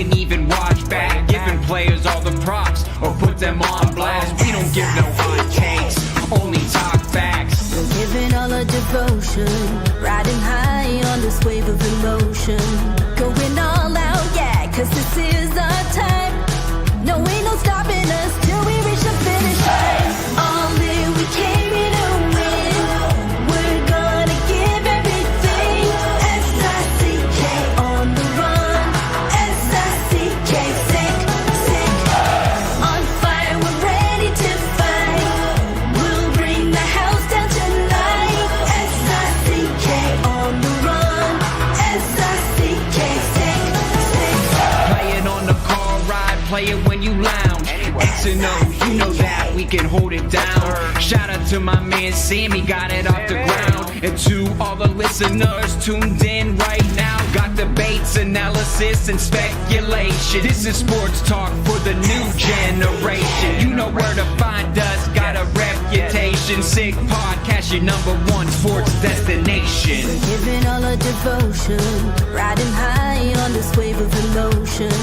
can even watch back, giving players all the props or put them on blast. We don't give no hot takes, only talk facts. We're giving all our devotion, riding high on this wave of emotion, going all out, yeah, cause this is our time. No, ain't no stopping us till we reach the finish line. All in, we came here to win. We're gonna give everything. S-I-C-K on the run. S-I-C-K, sick, sick. On fire, we're ready to fight. We'll bring the house down tonight. S-I-C-K on the run. S-I-C-K, sick, sick. Play it on the car ride, play it when you lounge. X and O, you know that we can hold it down. Shout out to my man Sammy, got it off the ground. And to all the listeners tuned in right now, got debates, analysis, and speculation. This is sports talk for the new generation. You know where to find us, got a reputation. Sick podcast, your #1 sports destination. Giving all our devotion, riding high on this wave of emotion,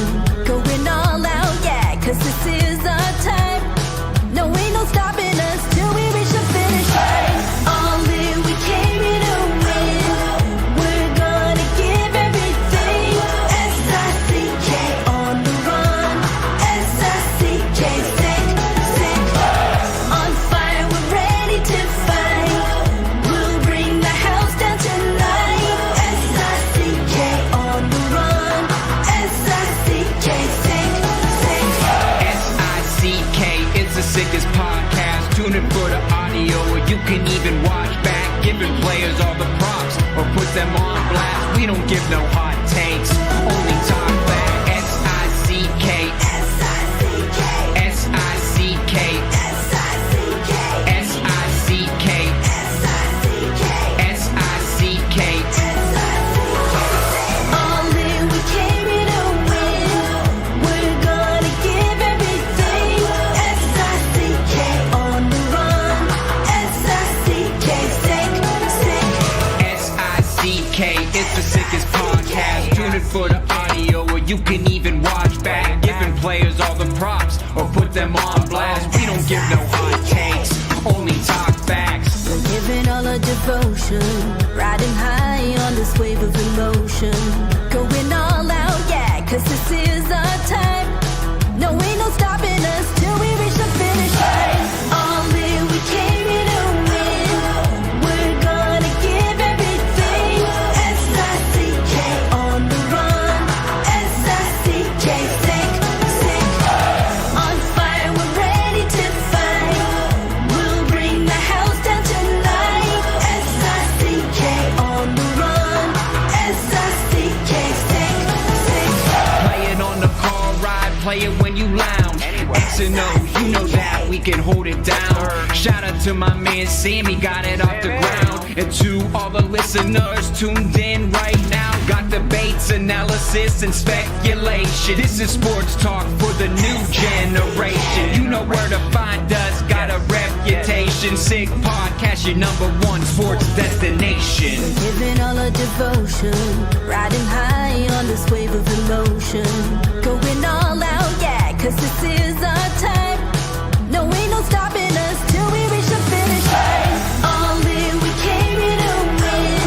going all out, yeah, cause this is our time. No, ain't no stopping us till we reach the finish line. All in, we came here to win. We're gonna give everything. S-I-C-K on the run. S-I-C-K, sick, sick. On fire, we're ready to fight. We'll bring the house down tonight. S-I-C-K on the run. S-I-C-K, sick, sick. S-I-C-K, it's the sickest podcast. Tune in for the audio, or you can even watch back, giving players all the props or put them on blast. We don't give no hot takes, only talk back. S-I-C-K, S-I-C-K, S-I-C-K, S-I-C-K, S-I-C-K, S-I-C-K, S-I-C-K. All in, we came here to win. We're gonna give everything. S-I-C-K on the run. S-I-C-K, sick, sick. S-I-C-K, it's the sickest podcast. Tune in for the audio, or you can even watch back, giving players all the props or put them on blast. We don't give no hot takes, only talk facts. We're giving all our devotion, riding high on this wave of emotion, going all out, yeah, cause this is our time. No, ain't no stopping us till we reach the finish line. All in, we came here to win. We're gonna give everything. S-I-C-K on the run. S-I-C-K, sick, sick. On fire, we're ready to fight. We'll bring the house down tonight. S-I-C-K on the run. S-I-C-K, sick, sick. Play it on the car ride, play it when you lounge. X and O, you know that we can hold it down. Shout out to my man Sammy, got it off the ground. And to all the listeners tuned in right now, got debates, analysis, and speculation. This is sports talk for the new generation. You know where to find us, got a reputation. Sick podcast, your #1 sports destination. Giving all our devotion, riding high on this wave of emotion, going all out, yeah, cause this is our time. No, ain't no stopping us till we reach the finish line. All in, we came here to win.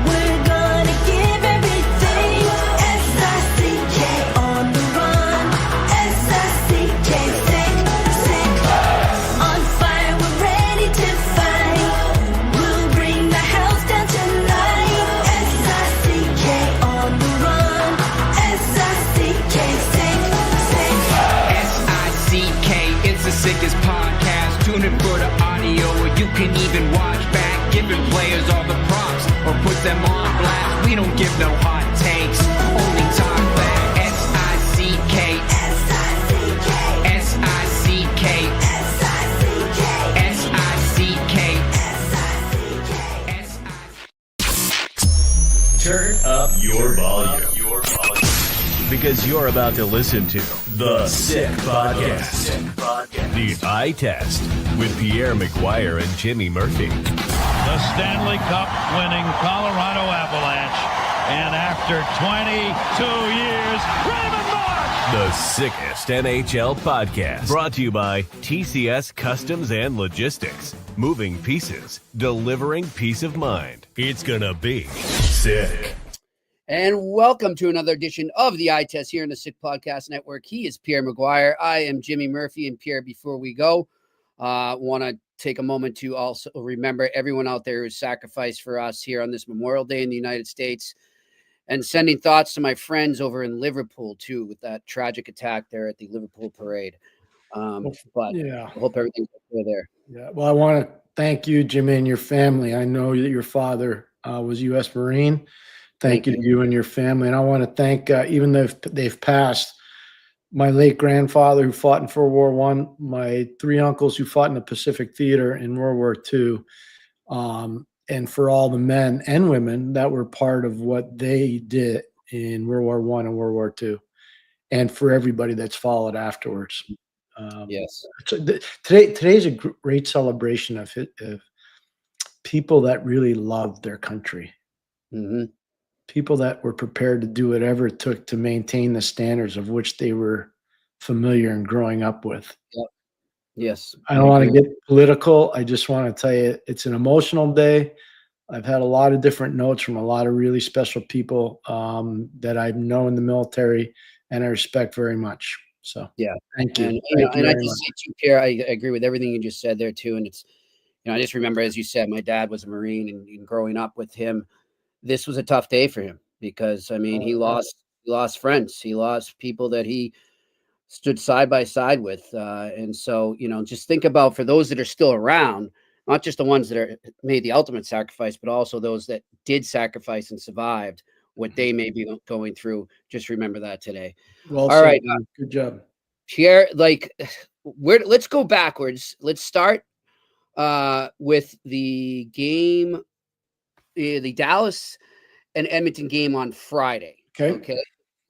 We're gonna give everything. S-I-C-K on the run. S-I-C-K, sick, sick. On fire, we're ready to fight. We'll bring the house down tonight. S-I-C-K on the run. S-I-C-K, sick, sick. S-I-C-K, it's the sickest podcast. Tune in for the audio, or you can even watch back, giving players all the props or put them on blast. We don't give no hot takes, only talk back. S-I-C-K, S-I-C-K, S-I-C-K, S-I-C-K, S-I-C-K, S-I-C-K. Turn up your volume. Because you're about to listen to The Sick Podcast. The Eye Test with Pierre McGuire and Jimmy Murphy. The Stanley Cup winning Colorado Avalanche. And after 22 years, Raymond Moore The sickest NHL podcast. Brought to you by TCS Customs and Logistics. Moving pieces, delivering peace of mind. It's gonna be sick. And welcome to another edition of the Eye Test here in the Sick Podcast Network. He is Pierre McGuire. I am Jimmy Murphy. And Pierre, before we go, want to take a moment to also remember everyone out there who's sacrificed for us here on this Memorial Day in the United States, and sending thoughts to my friends over in Liverpool too, with that tragic attack there at the Liverpool parade. But yeah, I hope everything's okay there. Yeah. Well, I want to thank you, Jimmy, and your family. I know that your father was U.S. Marine. Thank you to you and your family. And I want to thank, even though they've passed, my late grandfather who fought in World War I, my three uncles who fought in the Pacific Theater in World War II, and for all the men and women that were part of what they did in World War I and World War II, and for everybody that's followed afterwards. Yes. So today's a great celebration of people that really loved their country. Mm-hmm. People that were prepared to do whatever it took to maintain the standards of which they were familiar and growing up with. Yep. Yes. I don't want to get political. I just want to tell you it's an emotional day. I've had a lot of different notes from a lot of really special people that I know in the military and I respect very much. So yeah, thank you. And I just say too, Pierre, I agree with everything you just said there too. And it's, I just remember, as you said, my dad was a Marine, and growing up with him, this was a tough day for him because, he lost friends. He lost people that he stood side by side with. And so, just think about, for those that are still around, not just the ones that made the ultimate sacrifice, but also those that did sacrifice and survived what they may be going through. Just remember that today. Well, all right. Good job, Pierre. Let's go backwards. Let's start with the game, the Dallas and Edmonton game on Friday. Okay.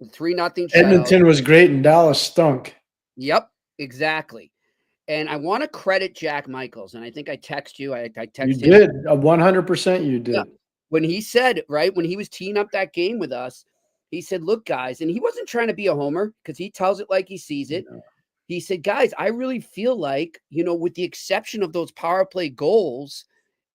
3-0. Edmonton was great and Dallas stunk. Yep, exactly. And I want to credit Jack Michaels. And I think I text you. I texted you did. 100% you did. Yeah. When he said, when he was teeing up that game with us, he said, look, guys, and he wasn't trying to be a homer because he tells it like he sees it. No. He said, guys, I really feel like, with the exception of those power play goals,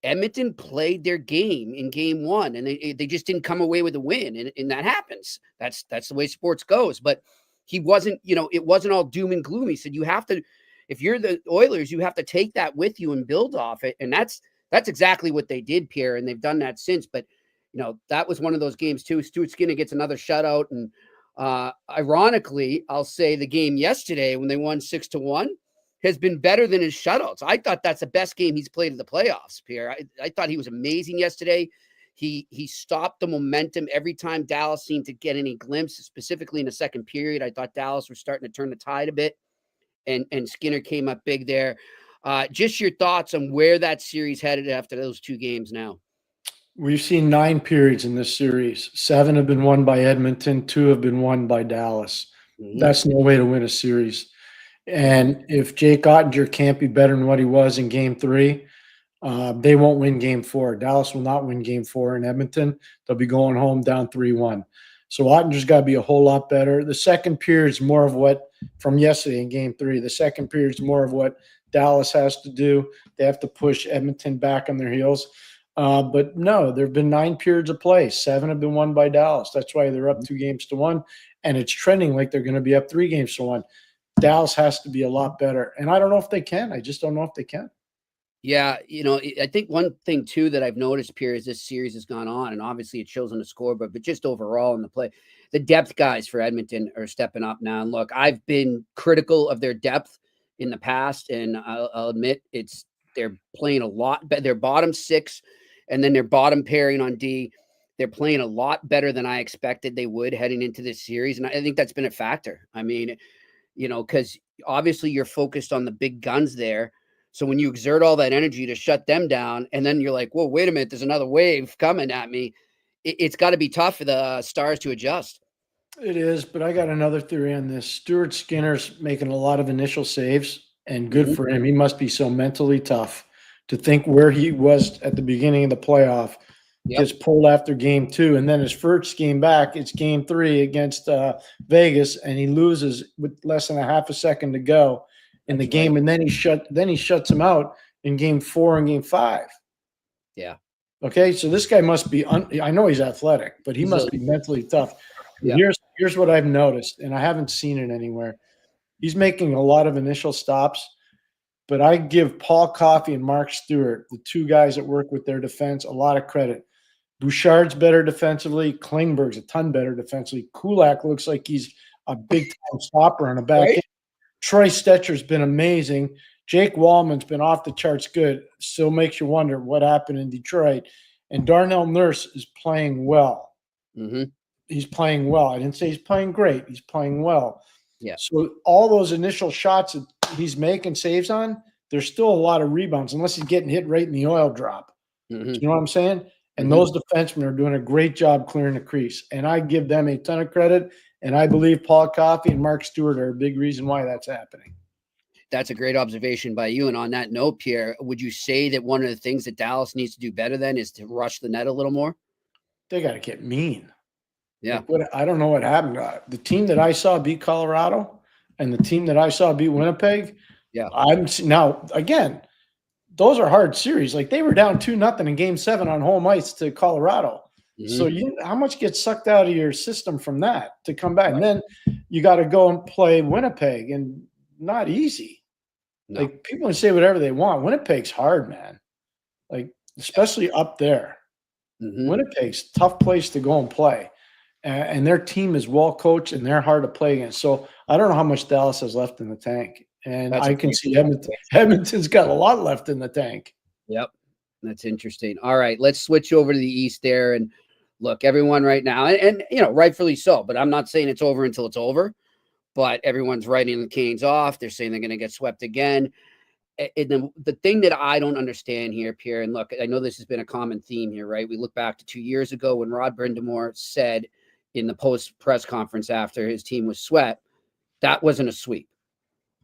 Edmonton played their game in game one, and they just didn't come away with a win. And that happens. That's the way sports goes. But he wasn't, it wasn't all doom and gloom. He said, you have to, if you're the Oilers, you have to take that with you and build off it. And that's exactly what they did, Pierre. And they've done that since. But, that was one of those games too. Stuart Skinner gets another shutout. And ironically, I'll say the game yesterday when they won 6-1 has been better than his shutouts. I thought that's the best game he's played in the playoffs, Pierre. I thought he was amazing yesterday. He stopped the momentum every time Dallas seemed to get any glimpse, specifically in the second period. I thought Dallas was starting to turn the tide a bit, and Skinner came up big there. Just your thoughts on where that series headed after those two games now. We've seen 9 periods in this series. 7 have been won by Edmonton. 2 have been won by Dallas. Mm-hmm. That's no way to win a series. And if Jake Ottinger can't be better than what he was in game 3, they won't win game 4. Dallas will not win game 4 in Edmonton. They'll be going home down 3-1. So Ottinger's got to be a whole lot better. The second period is more of what from yesterday in game 3. The second period is more of what Dallas has to do. They have to push Edmonton back on their heels. But no, there have been 9 periods of play. 7 have been won by Dallas. That's why they're up 2-1, and it's trending like they're going to be up 3-1. Dallas has to be a lot better, and I don't know if they can. I just don't know if they can. Yeah, I think one thing too that I've noticed, Pierre, as this series has gone on, and obviously it shows on the scoreboard, but just overall in the play, the depth guys for Edmonton are stepping up now. And look, I've been critical of their depth in the past, and I'll admit they're playing a lot better. Their bottom 6 and then their bottom pairing on D, they're playing a lot better than I expected they would heading into this series. And I think that's been a factor. I mean, because obviously you're focused on the big guns there. So when you exert all that energy to shut them down, and then you're like, whoa, wait a minute, there's another wave coming at me. It's got to be tough for the Stars to adjust. It is, but I got another theory on this. Stuart Skinner's making a lot of initial saves, and good for him. He must be so mentally tough to think where he was at the beginning of the playoff gets pulled after game 2. And then his first game back, it's game 3 against Vegas, and he loses with less than a half a second to go in the game. And then he shuts him out in game 4 and game 5. Yeah. Okay. So this guy must be, I know he's athletic, but he must be mentally tough. Yeah. Here's what I've noticed, and I haven't seen it anywhere. He's making a lot of initial stops, but I give Paul Coffey and Mark Stewart, the two guys that work with their defense, a lot of credit. Bouchard's better defensively. Klingberg's a ton better defensively. Kulak looks like he's a big-time stopper on the back end. Troy Stetcher's been amazing. Jake Wallman's been off the charts good. Still makes you wonder what happened in Detroit. And Darnell Nurse is playing well. Mm-hmm. He's playing well. I didn't say he's playing great. He's playing well. Yeah. So all those initial shots that he's making saves on, there's still a lot of rebounds unless he's getting hit right in the oil drop. Mm-hmm. You know what I'm saying? And those defensemen are doing a great job clearing the crease. And I give them a ton of credit. And I believe Paul Coffey and Mark Stewart are a big reason why that's happening. That's a great observation by you. And on that note, Pierre, would you say that one of the things that Dallas needs to do better then is to rush the net a little more? They got to get mean. Yeah. Like I don't know what happened. The team that I saw beat Colorado and the team that I saw beat Winnipeg. Yeah. Now, again, those are hard series. Like they were down 2-0 in game 7 on home ice to Colorado. Mm-hmm. So how much gets sucked out of your system from that to come back? Right. And then you got to go and play Winnipeg, and not easy. No. Like people can say whatever they want. Winnipeg's hard, man. Like, especially up there. Mm-hmm. Winnipeg's a tough place to go and play. And their team is well coached and they're hard to play against. So I don't know how much Dallas has left in the tank. And I can see Edmonton's got a lot left in the tank. Yep. That's interesting. All right, let's switch over to the East there. And look, everyone right now, and rightfully so, but I'm not saying it's over until it's over. But everyone's writing the Canes off. They're saying they're going to get swept again. And the thing that I don't understand here, Pierre, and look, I know this has been a common theme here, right? We look back to 2 years ago when Rod Brind'Amour said in the post-press conference after his team was swept, that wasn't a sweep.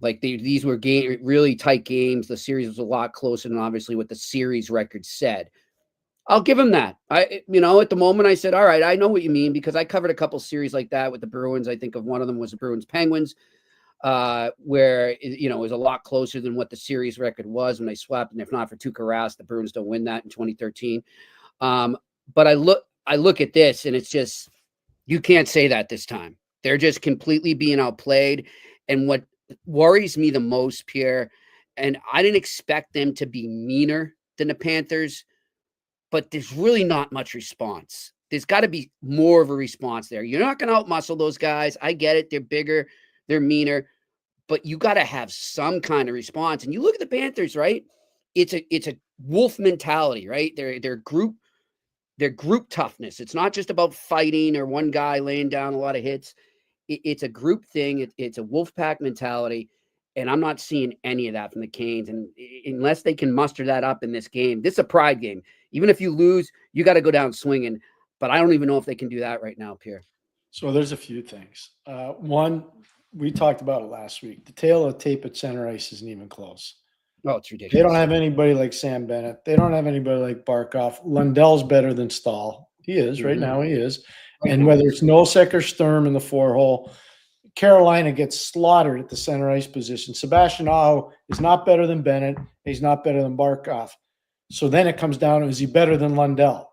Like these were really tight games. The series was a lot closer than obviously what the series record said. I'll give him that. At the moment I said, all right, I know what you mean because I covered a couple series like that with the Bruins. I think of one of them was the Bruins-Penguins, where, it was a lot closer than what the series record was when they swept. And if not for Tuukka Rask, the Bruins don't win that in 2013. But I look at this and it's just, you can't say that this time. They're just completely being outplayed. And what worries me the most, Pierre, and I didn't expect them to be meaner than the Panthers, but there's really not much response. There's got to be more of a response there. You're not going to outmuscle those guys. I get it. They're bigger. They're meaner. But you got to have some kind of response. And you look at the Panthers, right? It's a wolf mentality, right? They're group toughness. It's not just about fighting or one guy laying down a lot of hits. It's a group thing. It's a wolf pack mentality. And I'm not seeing any of that from the Canes. And unless they can muster that up in this game, this is a pride game. Even if you lose, you got to go down swinging. But I don't even know if they can do that right now, Pierre. So there's a few things. One, we talked about it last week. The tail of the tape at center ice isn't even close. Oh, it's ridiculous. They don't have anybody like Sam Bennett. They don't have anybody like Barkov. Lundell's better than Stahl. He is. Right now he is. And whether it's Nosek or Sturm in the 4-hole, Carolina gets slaughtered at the center ice position. Sebastian Aho is not better than Bennett. He's not better than Barkov. So then it comes down to, is he better than Lundell?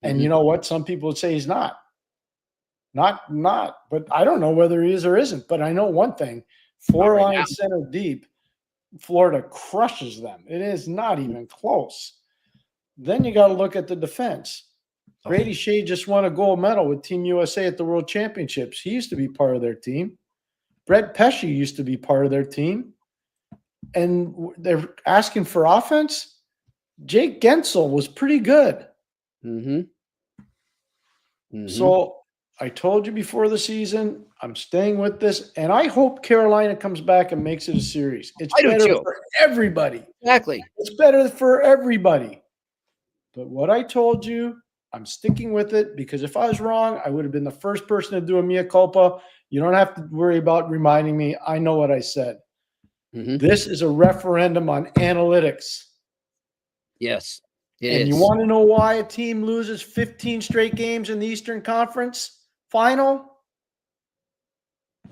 And you know what? Some people would say he's not. Not. But I don't know whether he is or isn't. But I know one thing. 4 lines center deep, Florida crushes them. It is not even close. Then you got to look at the defense. Brady Shea just won a gold medal with Team USA at the World Championships. He used to be part of their team. Brett Pesce used to be part of their team. And they're asking for offense. Jake Gensel was pretty good. So I told you before the season, I'm staying with this, and I hope Carolina comes back and makes it a series. It's better for everybody. Exactly. It's better for everybody. But what I told you, I'm sticking with it because if I was wrong, I would have been the first person to do a mea culpa. You don't have to worry about reminding me. I know what I said. This is a referendum on analytics. Yes. And you want to know why a team loses 15 straight games in the Eastern Conference final?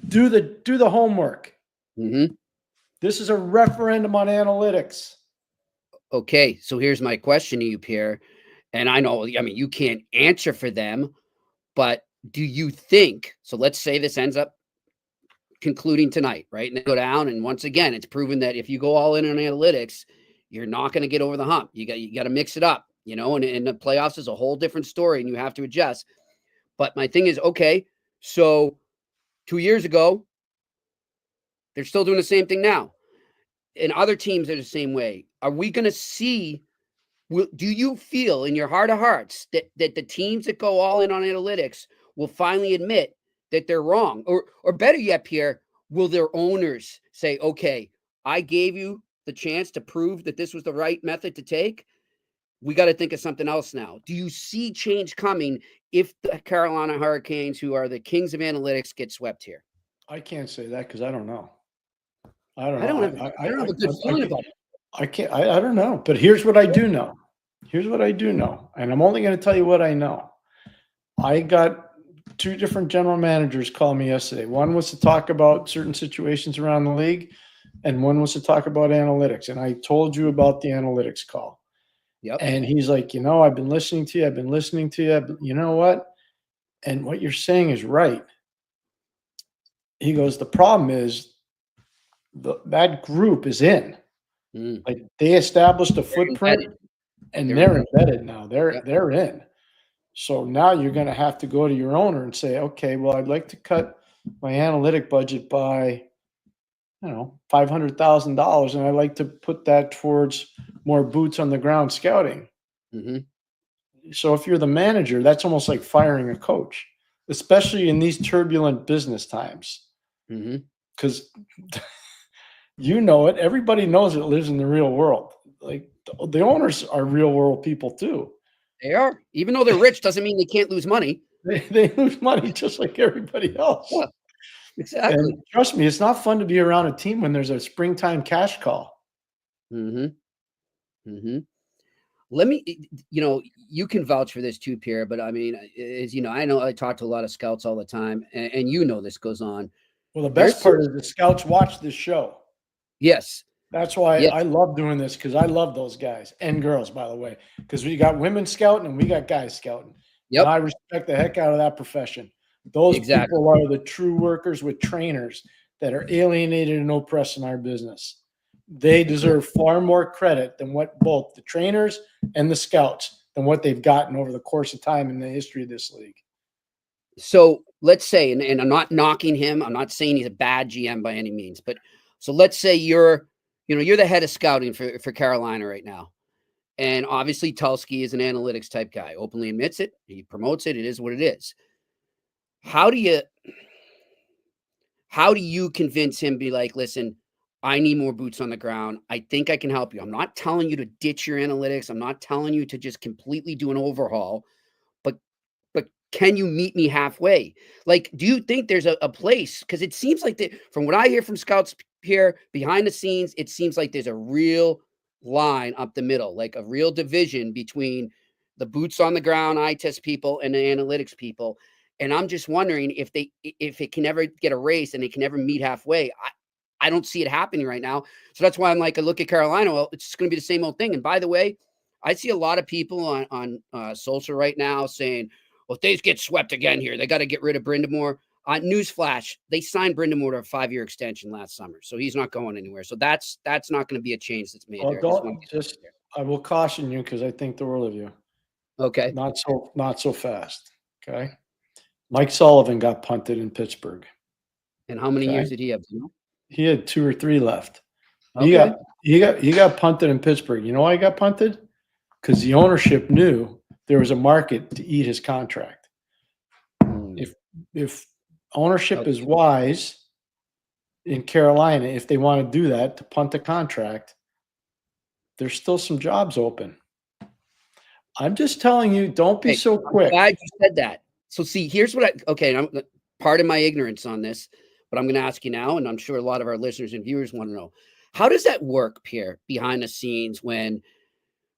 Do the homework. Mm-hmm. This is a referendum on analytics. Okay, so here's my question to you, Pierre. And I know, I mean, you can't answer for them, but do you think, so let's say this ends up concluding tonight, right? And they go down, and once again, it's proven that if you go all in on analytics, you're not going to get over the hump. You got to mix it up, and the playoffs is a whole different story, and you have to adjust. But my thing is, okay, so 2 years ago, they're still doing the same thing now. And other teams are the same way. Are we going to see, do you feel in your heart of hearts that the teams that go all in on analytics will finally admit that they're wrong? Or better yet, Pierre, will their owners say, okay, I gave you the chance to prove that this was the right method to take. We got to think of something else now. Do you see change coming if the Carolina Hurricanes, who are the kings of analytics, get swept here? I can't say that because I don't know. I don't have a good feeling about it. I don't know. But here's what I do know. And I'm only going to tell you what I know. I got 2 different general managers call me yesterday. One was to talk about certain situations around the league, and one was to talk about analytics. And I told you about the analytics call. Yep. And he's like, I've been listening to you. You know what? And what you're saying is right. He goes, the problem is that group is in. Like they established a footprint and they're embedded now. They're in. So now you're going to have to go to your owner and say, okay, well, I'd like to cut my analytic budget by, $500,000. And I'd like to put that towards more boots on the ground scouting. Mm-hmm. So if you're the manager, that's almost like firing a coach, especially in these turbulent business times. Because it, everybody knows it lives in the real world. Like the owners are real world people too. They are. Even though they're rich doesn't mean they can't lose money. They lose money just like everybody else. Yeah, exactly. And trust me, it's not fun to be around a team when there's a springtime cash call. Let me, you can vouch for this too, Pierre, but I mean, as you know, I talk to a lot of scouts all the time, and this goes on. Well, the best part is the scouts watch this show. Yes. That's why I love doing this, because I love those guys and girls, by the way, because we got women scouting and we got guys scouting. Yep. And I respect the heck out of that profession. Those people are the true workers with trainers that are alienated and oppressed in our business. They deserve far more credit than what both the trainers and the scouts than what they've gotten over the course of time in the history of this league. So let's say, and I'm not knocking him. I'm not saying he's a bad GM by any means, but so let's say you're the head of scouting for Carolina right now. And obviously Tulsky is an analytics type guy, openly admits it. He promotes it. It is what it is. How do you convince him, be like, listen, I need more boots on the ground. I think I can help you. I'm not telling you to ditch your analytics. I'm not telling you to just completely do an overhaul, but can you meet me halfway? Like, do you think there's a place? Because it seems like from what I hear from scouts here behind the scenes, it seems like there's a real line up the middle, like a real division between the boots on the ground eye test people and the analytics people. And I'm just wondering if it can ever get erased and they can never meet halfway. I don't see it happening right now. So that's why I'm like, I look at Carolina. Well, it's just going to be the same old thing. And by the way, I see a lot of people on social right now saying, well, if they get swept again here, they got to get rid of Brind'Amour. Newsflash, they signed Brind'Amour to a 5-year extension last summer. So he's not going anywhere. So that's not going to be a change that's made there. I will caution you because I think the world of you. Okay. Not so fast. Okay. Mike Sullivan got punted in Pittsburgh. And how many years did he have? He had 2 or 3 left. Okay. He got punted in Pittsburgh. You know why he got punted? Because the ownership knew there was a market to eat his contract. If ownership is wise in Carolina, if they want to do that, to punt the contract, there's still some jobs open. I'm just telling you, don't be so quick. I'm glad you said that. So see, here's what I'm part of my ignorance on this, but I'm going to ask you now, and I'm sure a lot of our listeners and viewers want to know. How does that work, Pierre, behind the scenes when,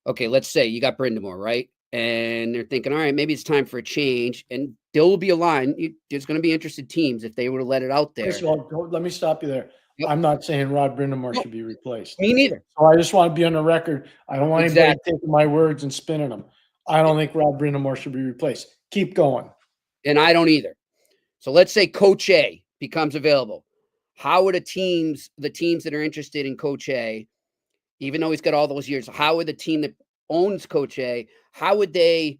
okay, let's say you got Brindamore, right? And they're thinking, all right, maybe it's time for a change. And there will be a line. There's going to be interested teams if they were to let it out there. First of all, let me stop you there. Yep. I'm not saying Rod Brindamore No. should be replaced. Me neither. So I just want to be on the record. I don't want anybody Exactly. taking my words and spinning them. I don't think Rod Brindamore should be replaced. Keep going. And I don't either. So let's say Coach A becomes available. How would the teams that are interested in Coach A, even though he's got all those years, how would the team that owns Coach A, how would they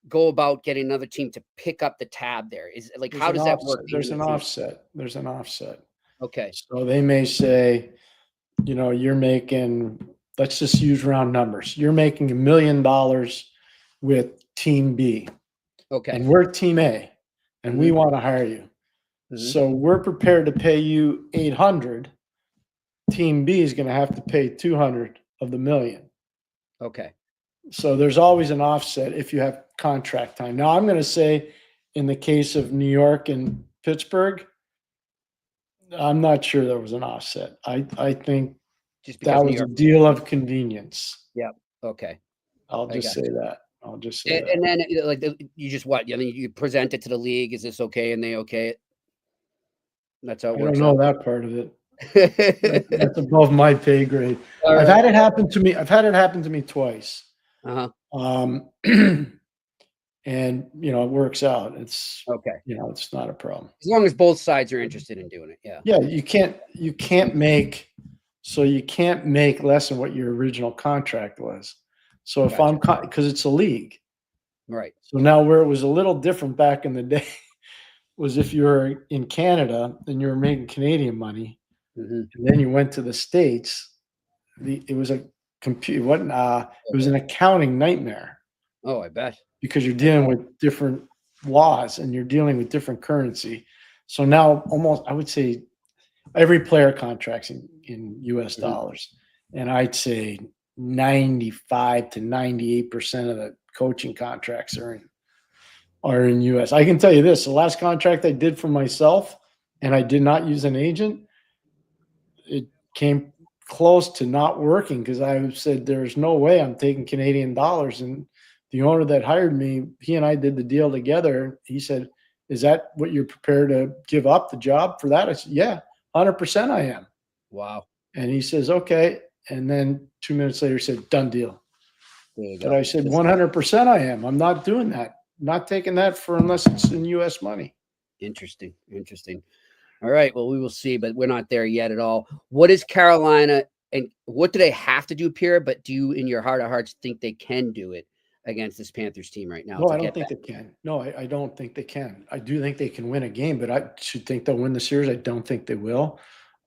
go about getting another team to pick up the tab there? Is like, how does that work? There's an offset. There's an offset. Okay. So they may say, you're making, let's just use round numbers. You're making $1 million with Team B. Okay. And we're Team A, and we want to hire you. Mhm. So we're prepared to pay you 800. Team B is going to have to pay 200 of the million. Okay. So there's always an offset if you have contract time. Now I'm going to say, in the case of New York and Pittsburgh, I'm not sure there was an offset. I think Just because that New was a York. deal of convenience. Okay. I'll I just got say that. I'll just say that. And then like you just what? I mean, you present it to the league. Is this okay? And they okay it. That's how it I don't works. know that part of it. That. That's above my pay grade. All I've right. had it happen to me. I've had it happen to me twice. Uh-huh. And it works out. It's Okay. it's not a problem. As long as both sides are interested in doing it. Yeah. Yeah, you can't make less than what your original contract was. So if Gotcha. because it's a league. Right. So now where it was a little different back in the day was if you were in Canada and you were making Canadian money, Mhm. and then you went to the States, it was a it was an accounting nightmare Oh, I bet. because you're dealing with different laws and you're dealing with different currency. So now almost, I would say, every player contracts in US Mhm. dollars. And I'd say 95 to 98% of the coaching contracts are in US. I can tell you this, the last contract I did for myself, and I did not use an agent, it came close to not working because I said, there's no way I'm taking Canadian dollars. And the owner that hired me, he and I did the deal together. He said, is that what you're prepared to give up the job for that? I said, yeah, 100% I am. Wow. And he says, okay. And then 2 minutes later, he said, done deal. There you But go. I said, 100% I am. I'm not doing that. Not taking that for unless it's in US money. Interesting. All right. Well, we will see, but we're not there yet at all. What is Carolina and what do they have to do, Pierre? But do you, in your heart of hearts, think they can do it against this Panthers team right now? No, I don't think they can. No, I don't think they can. I do think they can win a game, but I should think they'll win the series. I don't think they will.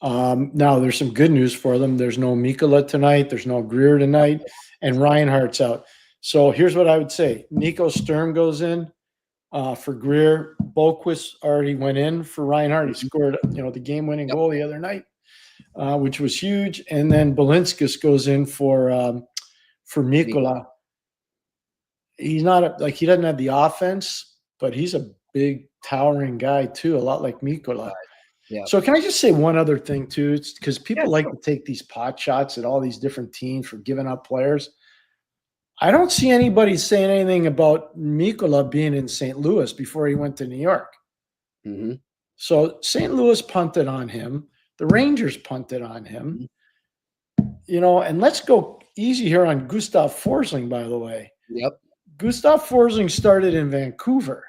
Now, there's some good news for them. There's no Mikkola tonight. There's no Greer tonight, and Reinhardt's out. So here's what I would say. Nico Sturm goes in for Greer. Boquist already went in for Reinhardt. He scored, the game-winning goal the other night, which was huge. And then Balinskis goes in for Mikkola. He's not he doesn't have the offense, but he's a big, towering guy too, a lot like Mikkola. Yeah. So can I just say one other thing too? It's because people Yeah, like sure. to take these pot shots at all these different teams for giving up players. I don't see anybody saying anything about Mikkola being in St. Louis before he went to New York. Mm-hmm. So St. Louis punted on him. The Rangers punted on him. And let's go easy here on Gustav Forsling, by the way. Yep. Gustav Forsling started in Vancouver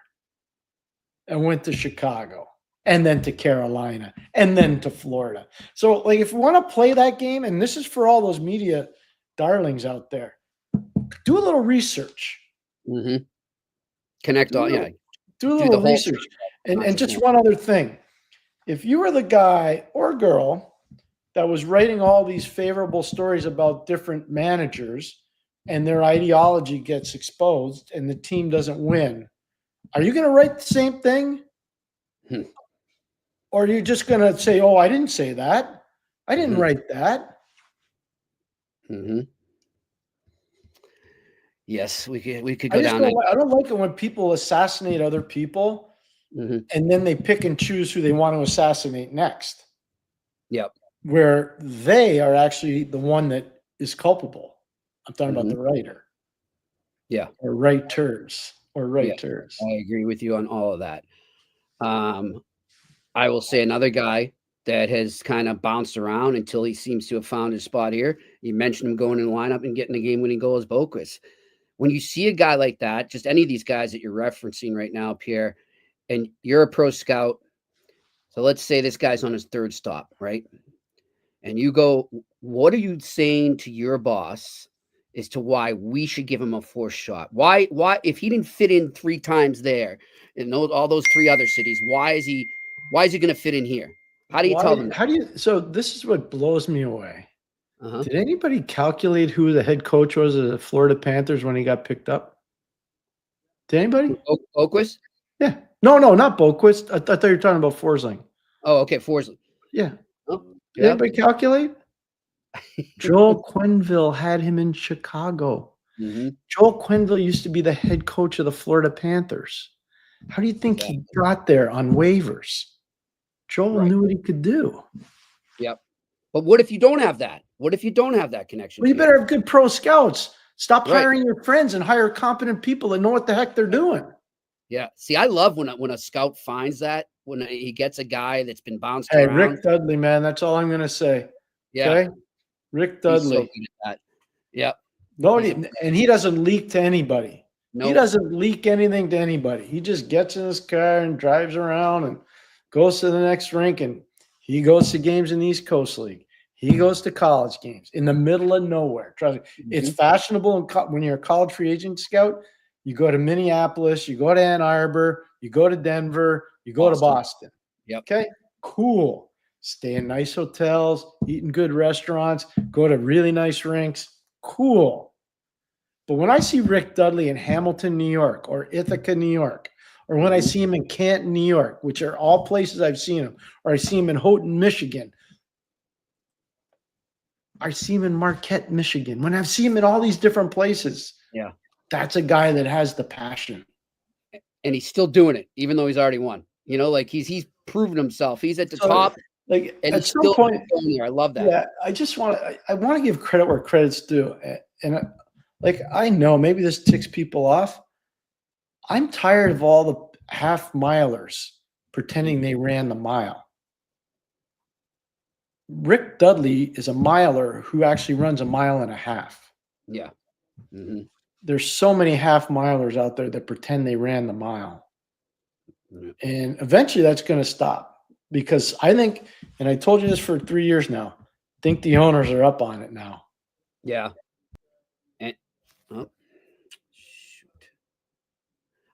and went to Chicago and then to Carolina and then to Florida. So, if you want to play that game, and this is for all those media darlings out there, do a little research. Mm-hmm. Connect all. Yeah. Do a the little whole research. And process, just yeah. one other thing. If you were the guy or girl that was writing all these favorable stories about different managers and their ideology gets exposed and the team doesn't win, are you going to write the same thing? Or are you just going to say, oh, I didn't say that. I didn't write that. Mm-hmm. Yes, we could I go just down. don't, I don't like it when people assassinate other people Mm-hmm. and then they pick and choose who they want to assassinate next, Yep. where they are actually the one that is culpable. I'm talking about the writer. Yeah. Or writers. Or Yeah. writers. I agree with you on all of that. I will say another guy that has kind of bounced around until he seems to have found his spot here. You mentioned him going in the lineup and getting a game-winning goal as Boquist. When you see a guy like that, just any of these guys that you're referencing right now, Pierre, and you're a pro scout. So let's say this guy's on his third stop, right? And you go, what are you saying to your boss as to why we should give him a fourth shot? Why, if he didn't fit in 3 times there in all those 3 other cities, why is he going to fit in here? How do you tell them that? So this is what blows me away. Uh-huh. Did anybody calculate who the head coach was of the Florida Panthers when he got picked up? Did anybody? Boquist? Yeah. No, not Boquist. I thought you were talking about Forsling. Oh, okay, Forsling. Yeah. Oh, Did anybody calculate? Joel Quenneville had him in Chicago. Mm-hmm. Joel Quenneville used to be the head coach of the Florida Panthers. How do you think he got there on waivers? Joel knew what he could do. Yep. But what if you don't have that? What if you don't have that connection? Well, you better have good pro scouts. Stop hiring your friends and hire competent people that know what the heck they're doing. Yeah. See, I love when a scout finds that, when he gets a guy that's been bounced Hey, around. Rick Dudley, man. That's all I'm going to say. Yeah. Okay? Rick Dudley. He's so good at that. Yep. And he doesn't leak to anybody. Nope. He doesn't leak anything to anybody. He just gets in his car and drives around and goes to the next rink, and he goes to games in the East Coast League. He goes to college games in the middle of nowhere. Trust me, it's fashionable when you're a college free agent scout. You go to Minneapolis, you go to Ann Arbor, you go to Denver, you go to Boston. Yep. Okay, cool. Stay in nice hotels, eat in good restaurants, go to really nice rinks. Cool. But when I see Rick Dudley in Hamilton, New York, or Ithaca, New York, or when I see him in Canton, New York, which are all places I've seen him, or I see him in Houghton, Michigan, I see him in Marquette, Michigan, when I see him in all these different places, that's a guy that has the passion. And he's still doing it, even though he's already won. You know, like he's proven himself. He's at the top. Like and at he's some still point, there. I love that. Yeah, I want to give credit where credit's due. And I know maybe this ticks people off. I'm tired of all the half milers pretending they ran the mile. Rick Dudley is a miler who actually runs a mile and a half. Yeah. Mm-hmm. There's so many half milers out there that pretend they ran the mile. Mm-hmm. And eventually that's going to stop, because I think, and I told you this for 3 years now, I think the owners are up on it now. Yeah. And shoot.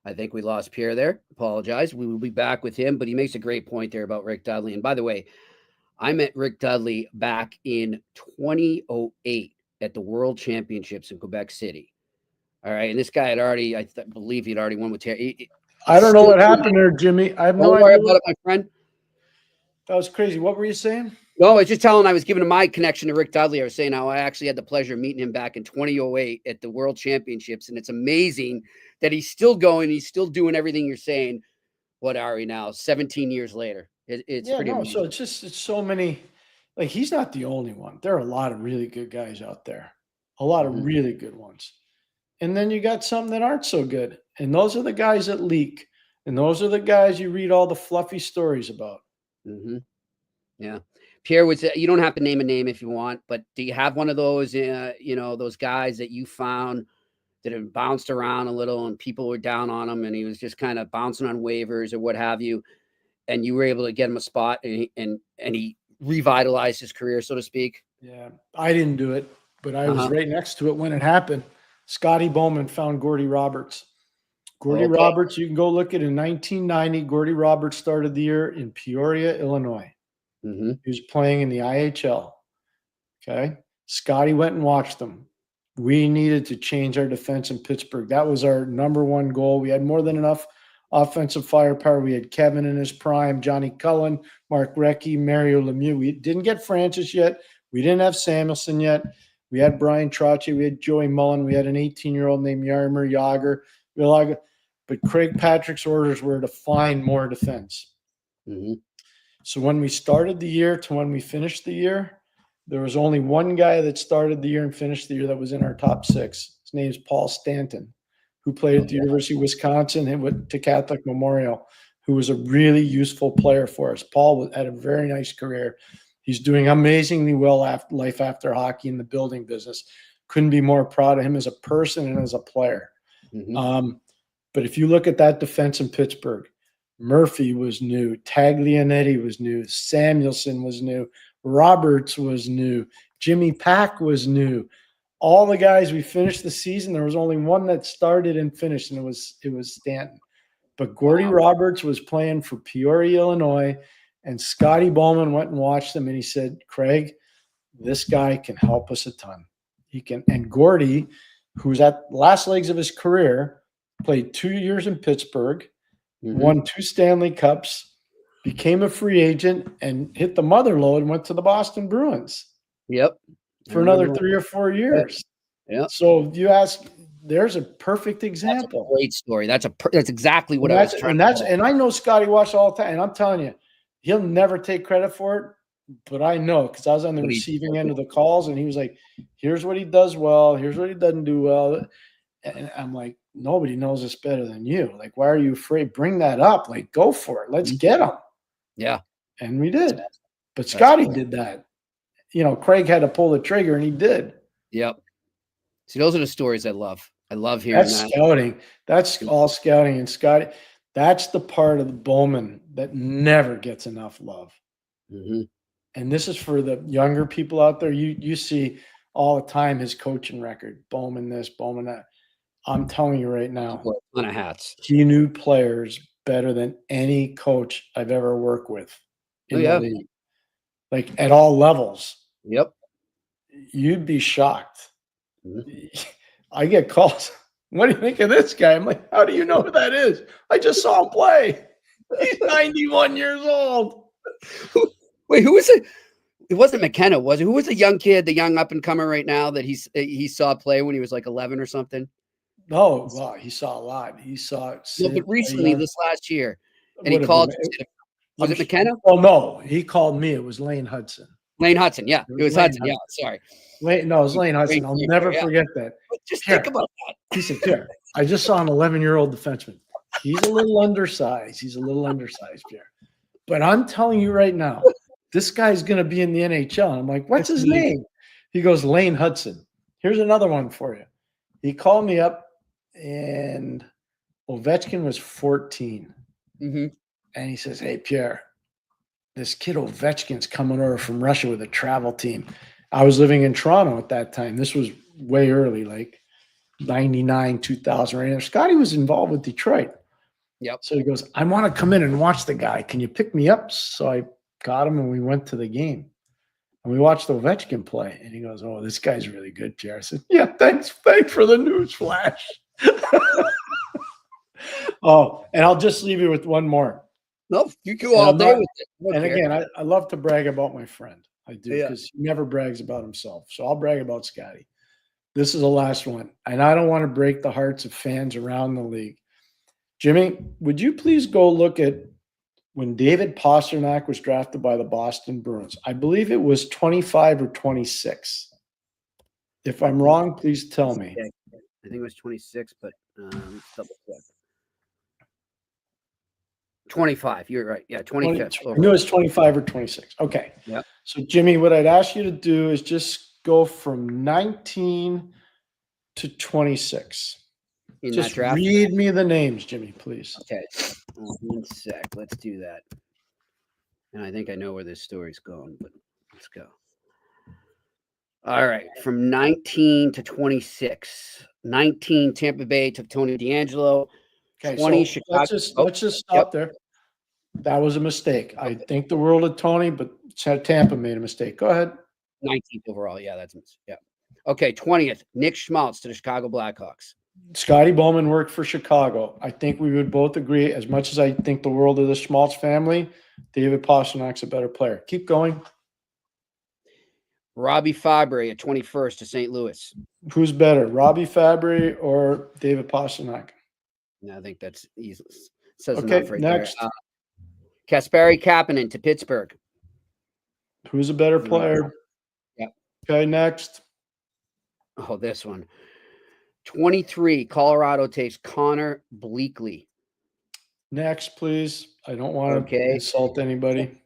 I think we lost Pierre there. Apologize. We will be back with him, but he makes a great point there about Rick Dudley. And by the way, I met Rick Dudley back in 2008 at the World Championships in Quebec City. All right. And this guy had already, I believe he'd already won with Terry. I don't know what happened there, Jimmy. I have no idea. Don't worry about it, my friend. That was crazy. What were you saying? No, I was just telling, I was giving him my connection to Rick Dudley. I was saying how I actually had the pleasure of meeting him back in 2008 at the World Championships. And it's amazing that he's still going. He's still doing everything you're saying. What are we now? 17 years later. It's pretty amazing. So it's so many. Like, he's not the only one. There are a lot of really good guys out there. A lot of really good ones. And then you got some that aren't so good. And those are the guys that leak. And those are the guys you read all the fluffy stories about. Mm-hmm. Yeah. Pierre, you don't have to name a name if you want, but do you have one of those, those guys that you found that have bounced around a little and people were down on him and he was just kind of bouncing on waivers or what have you, and you were able to get him a spot and he revitalized his career, so to speak? Yeah. I didn't do it, but I was right next to it when it happened. Scotty Bowman found Gordy Roberts. Gordy Roberts, you can go look at in 1990. Gordy Roberts started the year in Peoria, Illinois. Mm-hmm. He was playing in the IHL. Okay. Scotty went and watched them. We needed to change our defense in Pittsburgh. That was our number one goal. We had more than enough offensive firepower. We had Kevin in his prime, Johnny Cullen, Mark Recchi, Mario Lemieux. We didn't get Francis yet. We didn't have Samuelson yet. We had Brian Trottier. We had Joey Mullen. We had an 18-year-old named Yarmer Yager. But Craig Patrick's orders were to find more defense. Mm-hmm. So when we started the year to when we finished the year, There was only one guy that started the year and finished the year that was in our top 6. His name's Paul Stanton, who played at the University of Wisconsin and went to Catholic Memorial, who was a really useful player for us. Paul had a very nice career. He's doing amazingly well after life after hockey in the building business. Couldn't be more proud of him as a person and as a player. But if you look at that defense in Pittsburgh, Murphy was new, Taglianetti was new, Samuelson was new, Roberts was new, Jimmy Pack was new. All the guys we finished the season, there was only one that started and finished, and it was Stanton. But Gordy Roberts was playing for Peoria, Illinois, and Scotty Bowman went and watched him, and he said, Craig, this guy can help us a ton. He can. And Gordy, who's at the last legs of his career, played 2 years in Pittsburgh, won 2 Stanley Cups, became a free agent, and hit the mother lode and went to the Boston Bruins. Yep. For another 3 or 4 years. Yeah. So you ask, there's a perfect example. That's a great story. That's exactly what I was trying to and I know Scotty watched all the time, and I'm telling you, he'll never take credit for it, but I know because I was on the receiving end of the calls, and he was like, here's what he does well, here's what he doesn't do well. And I'm like, nobody knows this better than you. Like, why are you afraid? Bring that up. Like, go for it. Let's get him. Yeah. And we did. But Scotty did that. You know, Craig had to pull the trigger, and he did. Yep. See, those are the stories I love. I love hearing That's that. scouting. That's all scouting. And Scotty, that's the part of the Bowman that never gets enough love. And this is for the younger people out there. You see all the time his coaching record. Bowman this, Bowman that. I'm telling you right now, A ton of hats. he knew players better than any coach I've ever worked with in the league. Like at all levels. Yep. You'd be shocked. I get calls. What do you think of this guy? I'm like, how do you know who that is? I just saw him play. He's 91 years old. Wait, who was it? It wasn't McKenna, was it? Who was the young kid, the young up and comer right now that he saw play when he was like 11 or something? No, wow, he saw a lot. He saw No, but recently, this last year, and he called. Was it McKenna? Oh no, he called me. It was Lane Hudson. Lane Hudson, yeah, it was Hudson. Yeah, sorry. It was Lane Hudson. I'll never forget that. But just think about that. He said, Pierre, I just saw an 11-year-old defenseman. He's a little undersized. Pierre. But I'm telling you right now, this guy's going to be in the NHL. And I'm like, what's his name? He goes, Lane Hudson. Here's another one for you. He called me up, and Ovechkin was 14. And he says, hey, Pierre, this kid Ovechkin's coming over from Russia with a travel team. I was living in Toronto at that time. This was way early, like 99, 2000. Right? Scotty was involved with Detroit. Yep. So he goes, I want to come in and watch the guy. Can you pick me up? So I got him, and we went to the game. And we watched Ovechkin play. And he goes, oh, this guy's really good, Pierre. I said, yeah, thanks for the news flash. Oh, and I'll just leave you with one more. No, you go all day with it. And again, I love to brag about my friend. I do, because he never brags about himself. So I'll brag about Scotty. This is the last one. And I don't want to break the hearts of fans around the league. Jimmy, would you please go look at when David Pastrnak was drafted by the Boston Bruins? I believe it was 25 or 26. If I'm wrong, please tell me. I think it was 26, but let's double check. 25. You're right. Yeah, 25. I knew it was 25 or 26. Okay. Yeah. So, Jimmy, what I'd ask you to do is just go from 19 to 26. In just that draft? read me the names, Jimmy, please. Okay. 1 sec. Let's do that. And I think I know where this story's going, but let's go. All right. From 19 to 26. 19, Tampa Bay took Tony DeAngelo. Okay, 20, so Chicago. let's just stop there. That was a mistake. I think the world of Tony, but Tampa made a mistake. Go ahead. 19th overall. Yeah, Okay, 20th, Nick Schmaltz to the Chicago Blackhawks. Scotty Bowman worked for Chicago. I think we would both agree, as much as I think the world of the Schmaltz family, David Pastrnak's a better player. Keep going. Robbie Fabbri at 21st to St. Louis. Who's better, Robbie Fabbri or David Pastrnak? No, I think that's easy. Says Okay, enough right next. there. Kasperi Kapanen to Pittsburgh. Who's a better player? Yeah, Okay, next. Oh, this one. 23, Colorado takes Connor Bleakley. Next, please. I don't want to Okay. insult anybody.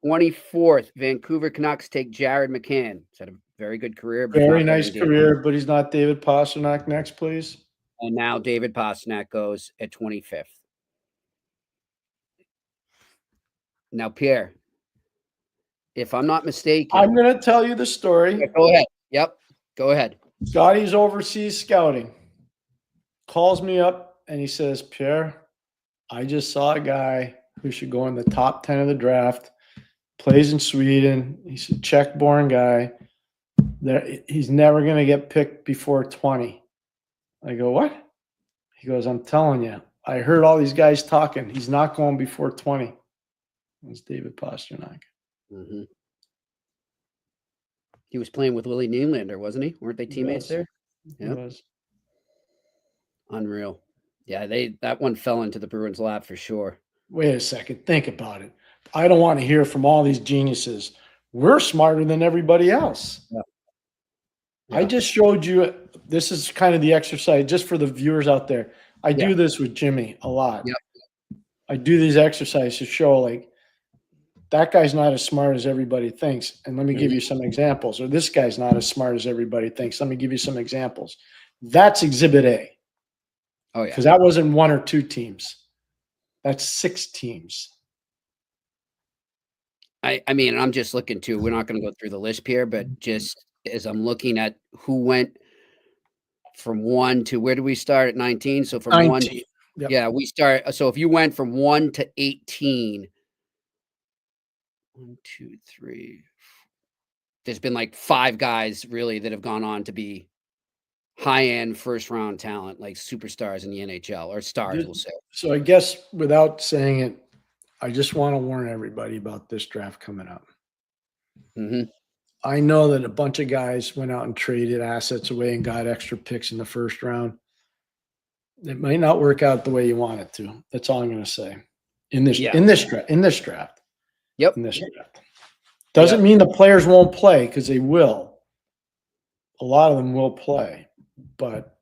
24th, Vancouver Canucks take Jared McCann. He's had a very good career. but Very not better nice than David. career, but he's not David Pastrnak. Next, please. And now David Pastrnak goes at 25th. Now, Pierre, if I'm not mistaken, I'm going to tell you the story. Yeah, go ahead. Yep, go ahead. Scotty's overseas scouting. Calls me up and he says, Pierre, I just saw a guy who should go in the top 10 of the draft. Plays in Sweden. He's a Czech-born guy. He's never going to get picked before 20. I go, what? He goes, I'm telling you. I heard all these guys talking. He's not going before 20. It's David Pastrnak. Mm-hmm. He was playing with Willie Nylander, wasn't he? Weren't they teammates there? Yep. Was. Unreal. Yeah, that one fell into the Bruins' lap for sure. Wait a second. Think about it. I don't want to hear from all these geniuses. We're smarter than everybody else. Yeah. I just showed you. This is kind of the exercise just for the viewers out there. I do this with Jimmy a lot. Yep. I do these exercises to show like that guy's not as smart as everybody thinks. And let me give you some examples. Or this guy's not as smart as everybody thinks. Let me give you some examples. That's Exhibit A. Oh, yeah. Because that wasn't one or two teams. That's 6 teams. I mean, I'm just looking to, we're not going to go through the list here, but just as I'm looking at who went from 1 to, where do we start at 19? So from 1 to, yeah, we start. So if you went from 1 to 18, 1, 2, 3, there's been like 5 guys really that have gone on to be high-end first-round talent, like superstars in the NHL, or stars, we'll say. So I guess without saying it, I just want to warn everybody about this draft coming up. Mm-hmm. I know that a bunch of guys went out and traded assets away and got extra picks in the first round. It might not work out the way you want it to. That's all I'm going to say. In this draft. Yep. In this draft. Doesn't mean the players won't play, because they will. A lot of them will play. But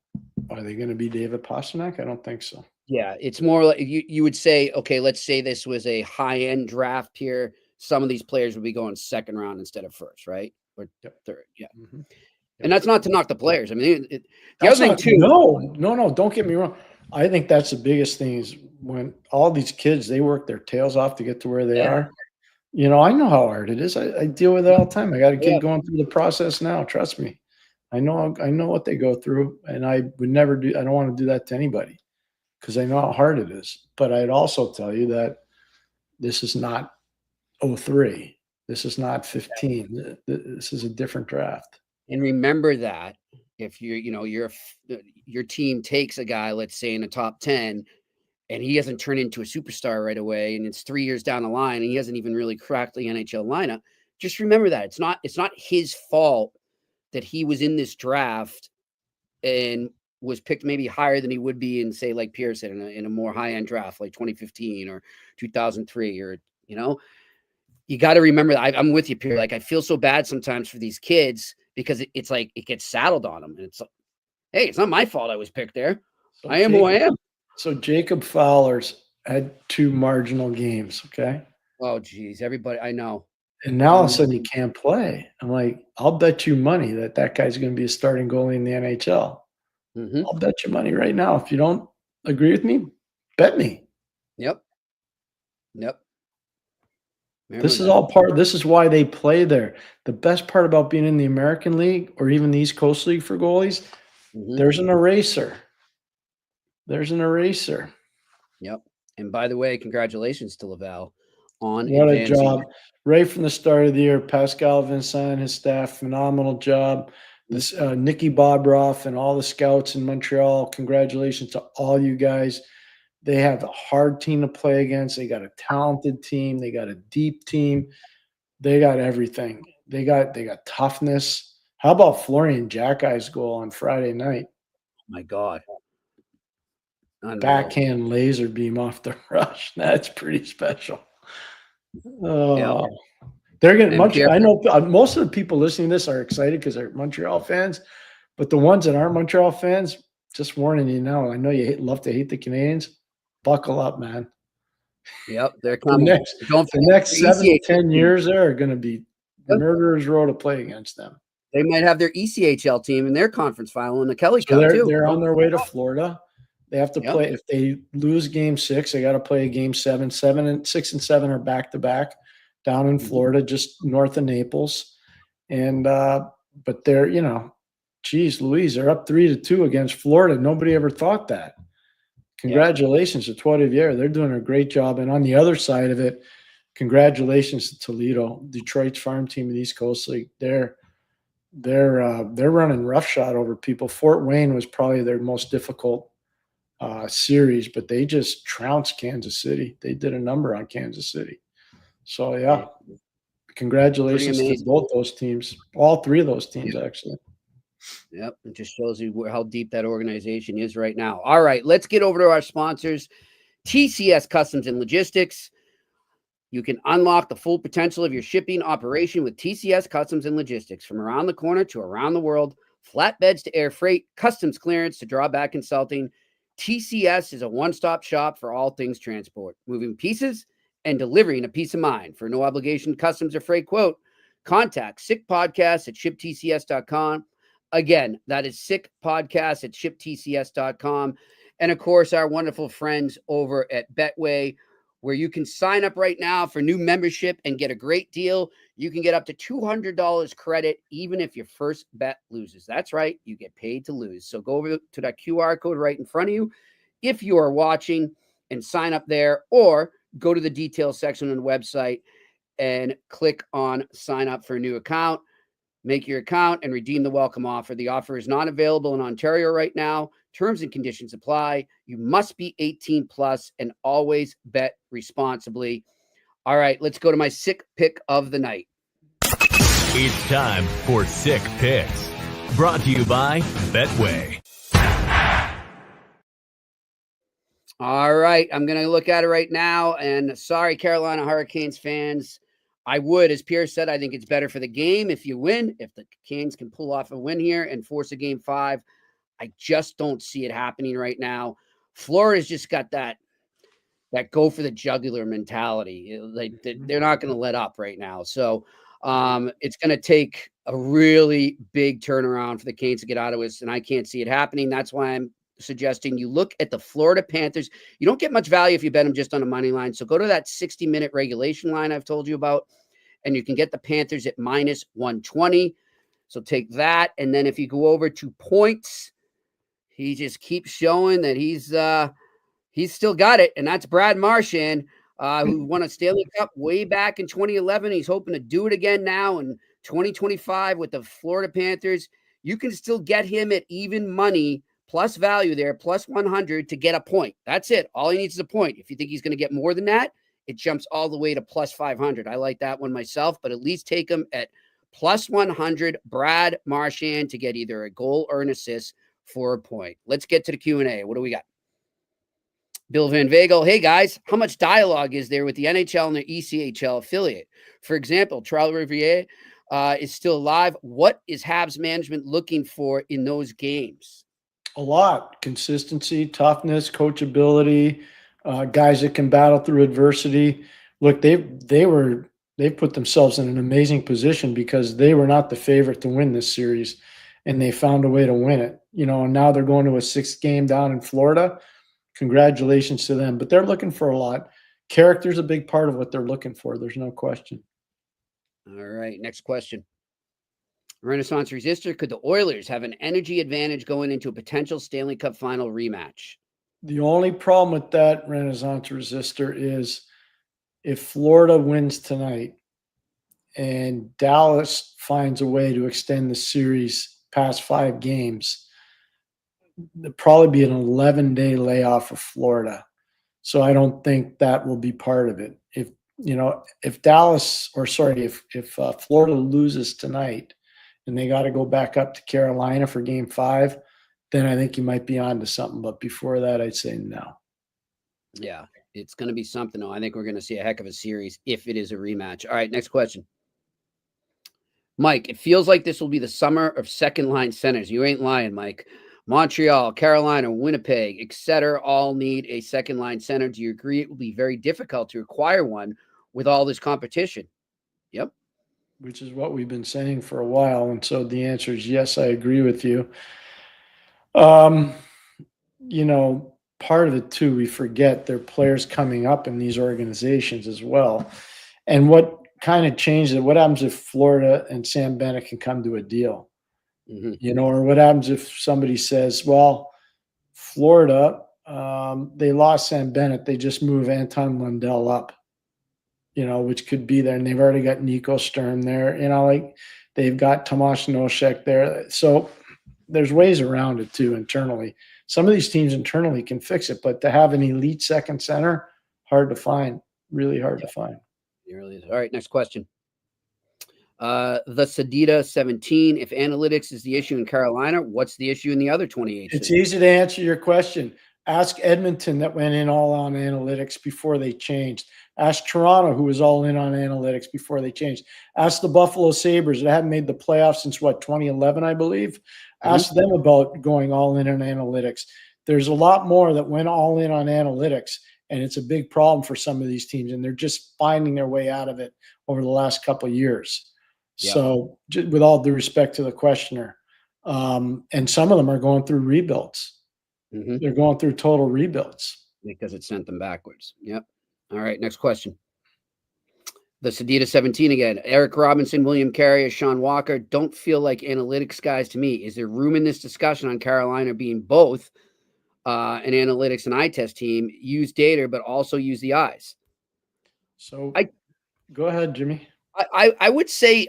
are they going to be David Pastrnak? I don't think so. Yeah, it's more like you would say, okay, let's say this was a high-end draft here. Some of these players would be going second round instead of first, right? Or third, yeah. Mm-hmm. Yep. And that's not to knock the players. I mean, the other thing too. No, don't get me wrong. I think that's the biggest thing is when all these kids, they work their tails off to get to where they are. You know, I know how hard it is. I deal with it all the time. I got a kid going through the process now. Trust me. I know what they go through, and I would never do. I don't want to do that to anybody because I know how hard it is. But I'd also tell you that this is not 03. This is not 15. This is a different draft. And remember that if your team takes a guy, let's say in the top 10, and he hasn't turned into a superstar right away, and it's 3 years down the line, and he hasn't even really cracked the NHL lineup, just remember that it's not his fault that he was in this draft and was picked maybe higher than he would be in, say, like Pierre said, in a more high-end draft like 2015 or 2003, or you got to remember that. I'm with you, Pierre. Like, I feel so bad sometimes for these kids because it's like it gets saddled on them, and it's like, hey, it's not my fault I was picked there. So I am who I am. So Jacob Fowler's had 2 marginal games. Okay. Oh, geez, everybody, I know. And now all of a sudden he can't play. I'm like, I'll bet you money that guy's going to be a starting goalie in the NHL. Mm-hmm. I'll bet you money right now. If you don't agree with me, bet me. Yep. This is why they play there. The best part about being in the American League or even the East Coast League for goalies, there's an eraser. Yep. And by the way, congratulations to Laval on what a job. Right from the start of the year, Pascal Vincent and his staff, phenomenal job. This Nicky Bobroff and all the scouts in Montreal, congratulations to all you guys. They have a hard team to play against. They got a talented team. They got a deep team. They got everything. They got toughness. How about Florian Jackie's goal on Friday night? My God. Unreal. Backhand laser beam off the rush. That's pretty special. Oh, They're getting And Montreal. I know most of the people listening to this are excited because they're Montreal fans, but the ones that aren't Montreal fans, just warning you now. I know you love to hate the Canadians. Buckle up, man. Yep, they're The coming. next 7 to ECHL 10 years there are going to be murderer's row to play against them. They might have their ECHL team in their conference final in the Kelly So Cup too. they're on their way to Florida. They have to Yep. play. If they lose game 6, they got to play game 7. 6 and 7 are back to back down in Florida, just north of Naples. And but they're, geez, Louise, they're up 3-2 against Florida. Nobody ever thought that. Congratulations to Trois Rivières. They're doing a great job. And on the other side of it, congratulations to Toledo, Detroit's farm team in the East Coast League. They're running roughshod over people. Fort Wayne was probably their most difficult series, but they just trounced Kansas City. They did a number on Kansas City. So yeah, congratulations to both those teams, all 3 of those teams actually. Yep, it just shows you how deep that organization is right now. All right, let's get over to our sponsors, TCS Customs and Logistics. You can unlock the full potential of your shipping operation with TCS Customs and Logistics. From around the corner to around the world, flatbeds to air freight, customs clearance to drawback consulting, TCS is a one-stop shop for all things transport, moving pieces and delivering a peace of mind. For no obligation customs or freight quote, contact sickpodcast@shiptcs.com. Again, that is sickpodcast@shiptcs.com. And of course, our wonderful friends over at Betway, where you can sign up right now for new membership and get a great deal. You can get up to $200 credit, even if your first bet loses. That's right. You get paid to lose. So go over to that QR code right in front of you if you are watching and sign up there, or go to the details section on the website and click on sign up for a new account. Make your account and redeem the welcome offer. The offer is not available in Ontario right now. Terms and conditions apply. You must be 18 plus and always bet responsibly. All right, let's go to my sick pick of the night. It's time for Sick Picks. Brought to you by Betway. All right, I'm going to look at it right now. And sorry, Carolina Hurricanes fans. I would, as Pierre said, I think it's better for the game if you win, if the Canes can pull off a win here and force a game 5. I just don't see it happening right now. Florida's just got that go for the jugular mentality. They're not going to let up right now. So it's going to take a really big turnaround for the Canes to get out of this, and I can't see it happening. That's why I'm suggesting you look at the Florida Panthers. You don't get much value if you bet them just on a money line. So go to that 60-minute regulation line I've told you about, and you can get the Panthers at minus 120. So take that. And then if you go over to points, he just keeps showing that he's still got it. And that's Brad Marchand, who won a Stanley Cup way back in 2011. He's hoping to do it again now in 2025 with the Florida Panthers. You can still get him at even money plus value there, plus 100 to get a point. That's it. All he needs is a point. If you think he's going to get more than that, it jumps all the way to plus 500. I like that one myself, but at least take him at plus 100, Brad Marchand, to get either a goal or an assist for a point. Let's get to the Q&A. What do we got? Bill Van Vagel. Hey, guys, how much dialogue is there with the NHL and their ECHL affiliate? For example, Trois Rivières is still alive. What is Habs management looking for in those games? A lot. Consistency, toughness, coachability, guys that can battle through adversity. Look, they put themselves in an amazing position because they were not the favorite to win this series, and they found a way to win it. And now they're going to a 6th game down in Florida. Congratulations to them. But they're looking for a lot. Character's a big part of what they're looking for. There's no question. All right, next question. Renaissance Resistor, could the Oilers have an energy advantage going into a potential Stanley Cup final rematch? The only problem with that, Renaissance Resistor, is if Florida wins tonight and Dallas finds a way to extend the series past 5 games, there'll probably be an 11-day layoff for Florida. So I don't think that will be part of it. If Florida loses tonight and they got to go back up to Carolina for game 5, then I think you might be on to something. But before that, I'd say no. Yeah, it's going to be something, though. I think we're going to see a heck of a series if it is a rematch. All right, next question. Mike, it feels like this will be the summer of second line centers. You ain't lying, Mike. Montreal, Carolina, Winnipeg, etc. all need a second line center. Do you agree it will be very difficult to acquire one with all this competition? Yep. Which is what we've been saying for a while. And so the answer is yes, I agree with you. You know, part of it too, we forget there are players coming up in these organizations as well. And what kind of changed it, what happens if Florida and Sam Bennett can come to a deal? Mm-hmm. You know, or what happens if somebody says, well, Florida, they lost Sam Bennett, they just move Anton Lundell up, you know, which could be there. And they've already got Nico Sturm there, you know, like they've got Tomas Nosek there. So there's ways around it too internally. Some of these teams internally can fix it, but to have an elite second center, hard to find, really hard to find. It really is. All right, next question. The Sedita 17. If analytics is the issue in Carolina, what's the issue in the other 28? It's cities? easy to answer your question. Ask Edmonton that went in all on analytics before they changed. Ask Toronto, who was all in on analytics before they changed. Ask the Buffalo Sabres that haven't made the playoffs since 2011, I believe. Ask them about going all in on analytics. There's a lot more that went all in on analytics, and it's a big problem for some of these teams, and they're just finding their way out of it over the last couple of years. Yeah. So with all due respect to the questioner, and some of them are going through rebuilds. Mm-hmm. They're going through total rebuilds. Because it sent them backwards. Yep. All right, next question. The Sedita 17 again. Eric Robinson, William Carrier, Sean Walker don't feel like analytics guys to me. Is there room in this discussion on Carolina being both an analytics and eye test team, use data, but also use the eyes? So go ahead, Jimmy. I would say,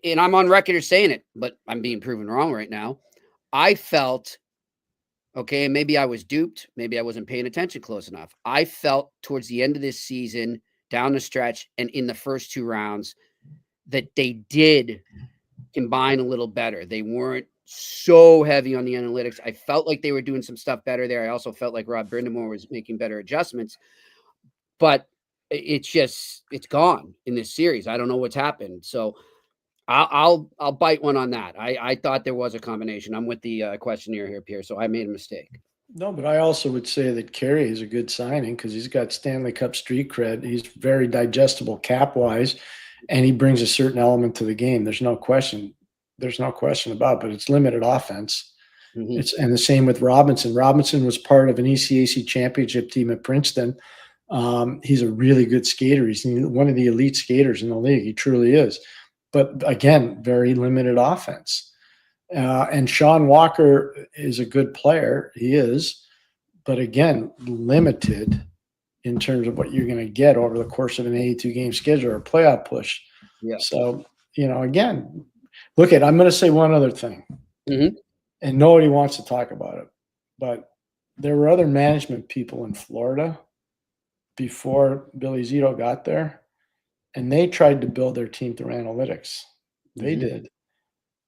and I'm on record as saying it, but I'm being proven wrong right now. I felt, okay, maybe I was duped. Maybe I wasn't paying attention close enough. I felt towards the end of this season, down the stretch, and in the first two rounds, that they did combine a little better. They weren't so heavy on the analytics. I felt like they were doing some stuff better there. I also felt like Rob Brindamore was making better adjustments. But it's gone in this series. I don't know what's happened. So I'll bite one on that. I thought there was a combination. I'm with the questionnaire here, Pierre, so I made a mistake. No, but I also would say that Carey is a good signing because he's got Stanley Cup street cred. He's very digestible cap-wise, and he brings a certain element to the game. There's no question. There's no question about it, but it's limited offense. Mm-hmm. And the same with Robinson. Robinson was part of an ECAC championship team at Princeton. He's a really good skater. He's one of the elite skaters in the league. He truly is. But again, very limited offense. And Sean Walker is a good player. He is. But again, limited in terms of what you're going to get over the course of an 82-game schedule or a playoff push. Yeah. So, again, I'm going to say one other thing. Mm-hmm. And nobody wants to talk about it. But there were other management people in Florida before Billy Zito got there, and they tried to build their team through analytics. They did.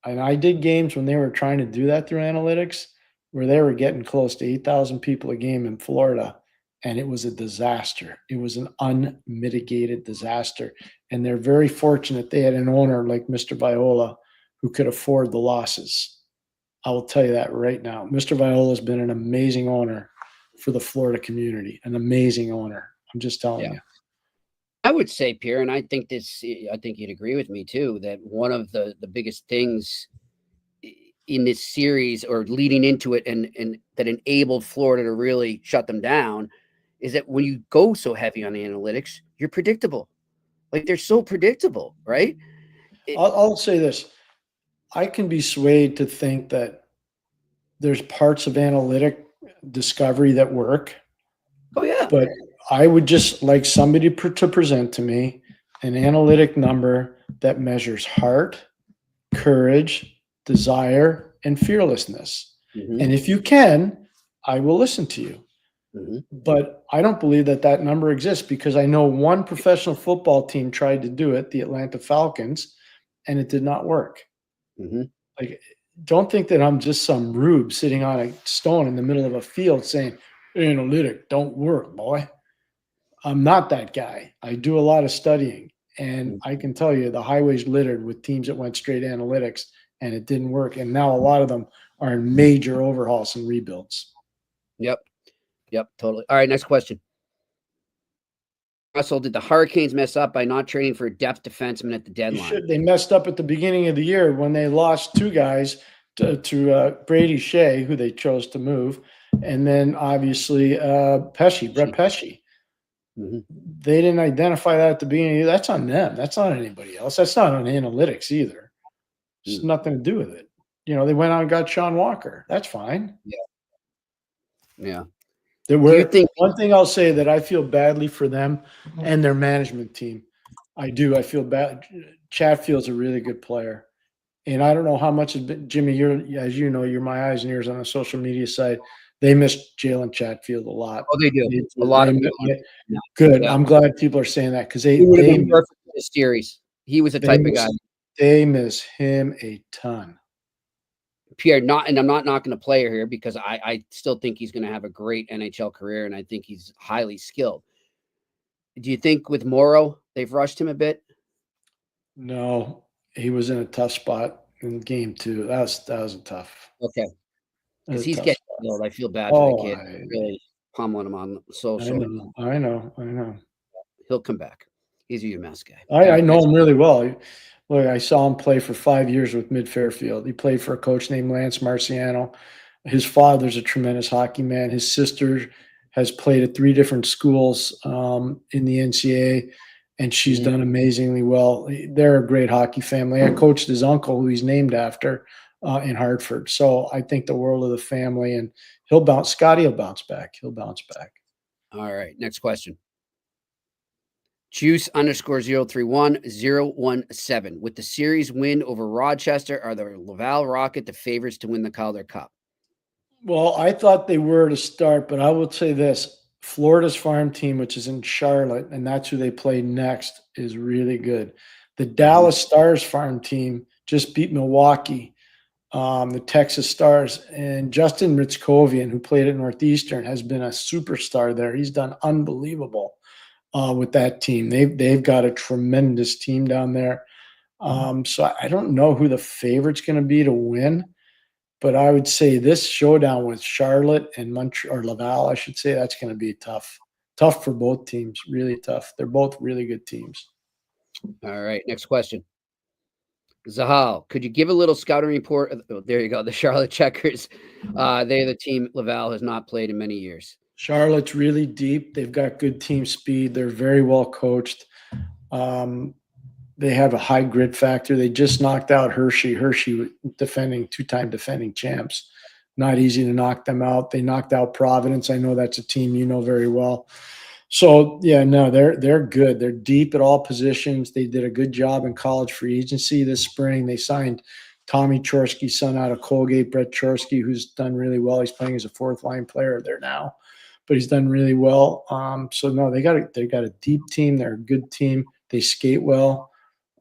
And I did games when they were trying to do that through analytics where they were getting close to 8,000 people a game in Florida, and it was a disaster. It was an unmitigated disaster. And they're very fortunate they had an owner like Mr. Viola who could afford the losses. I will tell you that right now. Mr. Viola has been an amazing owner for the Florida community, an amazing owner. I'm just telling you. I would say, Pierre, and I think you'd agree with me too, that one of the biggest things in this series or leading into it and that enabled Florida to really shut them down is that when you go so heavy on the analytics, you're predictable. Like they're so predictable, right? I'll say this. I can be swayed to think that there's parts of analytic discovery that work. Oh, yeah. But I would just like somebody to present to me an analytic number that measures heart, courage, desire, and fearlessness. Mm-hmm. And if you can, I will listen to you. Mm-hmm. But I don't believe that number exists because I know one professional football team tried to do it, the Atlanta Falcons, and it did not work. Mm-hmm. Like, don't think that I'm just some rube sitting on a stone in the middle of a field saying, analytic, don't work, boy. I'm not that guy. I do a lot of studying, And I can tell you the highway's littered with teams that went straight analytics and it didn't work. And now a lot of them are in major overhauls and rebuilds. Yep. Totally. All right, next question. Russell, did the Hurricanes mess up by not trading for a depth defenseman at the deadline? They messed up at the beginning of the year when they lost two guys to Brady Shea, who they chose to move, and then obviously Brett Pesce. Mm-hmm. They didn't identify that at the beginning. That's on them. That's not on anybody else. That's not on analytics either. It's nothing to do with it. They went out and got Sean Walker. That's fine. Yeah. One thing I'll say that I feel badly for them and their management team. I do. I feel bad. Chatfield's a really good player. And I don't know how much has been, Jimmy, as you know, you're my eyes and ears on the social media side. They miss Jalen Chatfield a lot. Oh, they do. A lot of people. Good. Yeah. I'm glad people are saying that because he would have been perfect for the series. He was the type of guy. They miss him a ton. Pierre, I'm not knocking a player here because I still think he's going to have a great NHL career, and I think he's highly skilled. Do you think with Morrow they've rushed him a bit? No, he was in a tough spot in game 2. That was tough. Okay, because he's getting old. I feel bad for the kid. Really pummeling him on social. I know. He'll come back. He's a UMass guy. I know him really well. Look, I saw him play for 5 years with Mid-Fairfield. He played for a coach named Lance Marciano. His father's a tremendous hockey man. His sister has played at 3 different schools in the NCAA, and she's done amazingly well. They're a great hockey family. I coached his uncle, who he's named after, in Hartford. So I think the world of the family, and Scotty will bounce back. He'll bounce back. All right, next question. Juice_031-017. With the series win over Rochester, are the Laval Rocket the favorites to win the Calder Cup? Well, I thought they were to start, but I will say this. Florida's farm team, which is in Charlotte, and that's who they play next, is really good. The Dallas Stars farm team just beat Milwaukee, the Texas Stars, and Justin Ritzkovian, who played at Northeastern, has been a superstar there. He's done unbelievable with that team. They've got a tremendous team down there. So I don't know who the favorite's going to be to win, but I would say this showdown with Charlotte and Montreal, or Laval, I should say, that's going to be tough. Tough for both teams, really tough. They're both really good teams. All right, next question. Zahal, could you give a little scouting report? Oh, there you go. The Charlotte Checkers. They're the team Laval has not played in many years. Charlotte's really deep. They've got good team speed. They're very well coached. They have a high grit factor. They just knocked out Hershey. Hershey, two-time defending champs. Not easy to knock them out. They knocked out Providence. I know that's a team you know very well. So, yeah, no, they're good. They're deep at all positions. They did a good job in college free agency this spring. They signed Tommy Chorsky's son out of Colgate, Brett Chorsky, who's done really well. He's playing as a fourth-line player there now, but he's done really well. So, no, they got a deep team. They're a good team. They skate well,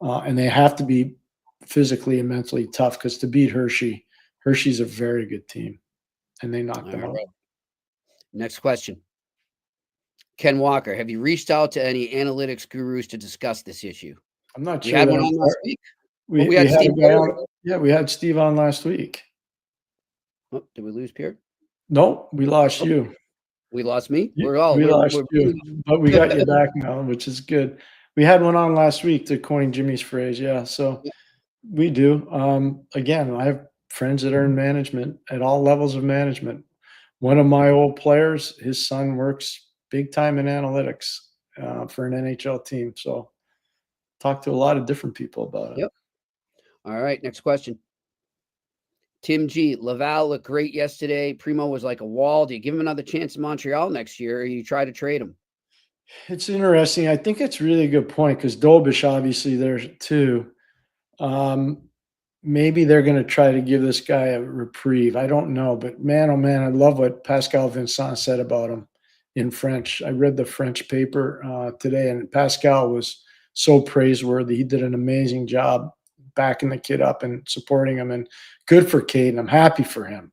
and they have to be physically and mentally tough because to beat Hershey's a very good team, and they knocked them out. Next question. Ken Walker, have you reached out to any analytics gurus to discuss this issue? I'm not sure. We had one on last week. We had Steve on. Yeah, we had Steve on last week. Oh, did we lose Pierre? No, we lost you. We lost me? We lost you, but we got you back now, which is good. We had one on last week to coin Jimmy's phrase. Yeah, so we do. Again, I have friends that are in management at all levels of management. One of my old players, his son works big time in analytics for an NHL team. So talk to a lot of different people about it. Yep. All right. Next question. Tim G. Laval looked great yesterday. Primo was like a wall. Do you give him another chance in Montreal next year, or you try to trade him? It's interesting. I think it's really a good point because Dobish obviously there too. Maybe they're going to try to give this guy a reprieve. I don't know, but man, oh man, I love what Pascal Vincent said about him in French. I read the French paper today, and Pascal was so praiseworthy. He did an amazing job backing the kid up and supporting him, and good for Caden. I'm happy for him.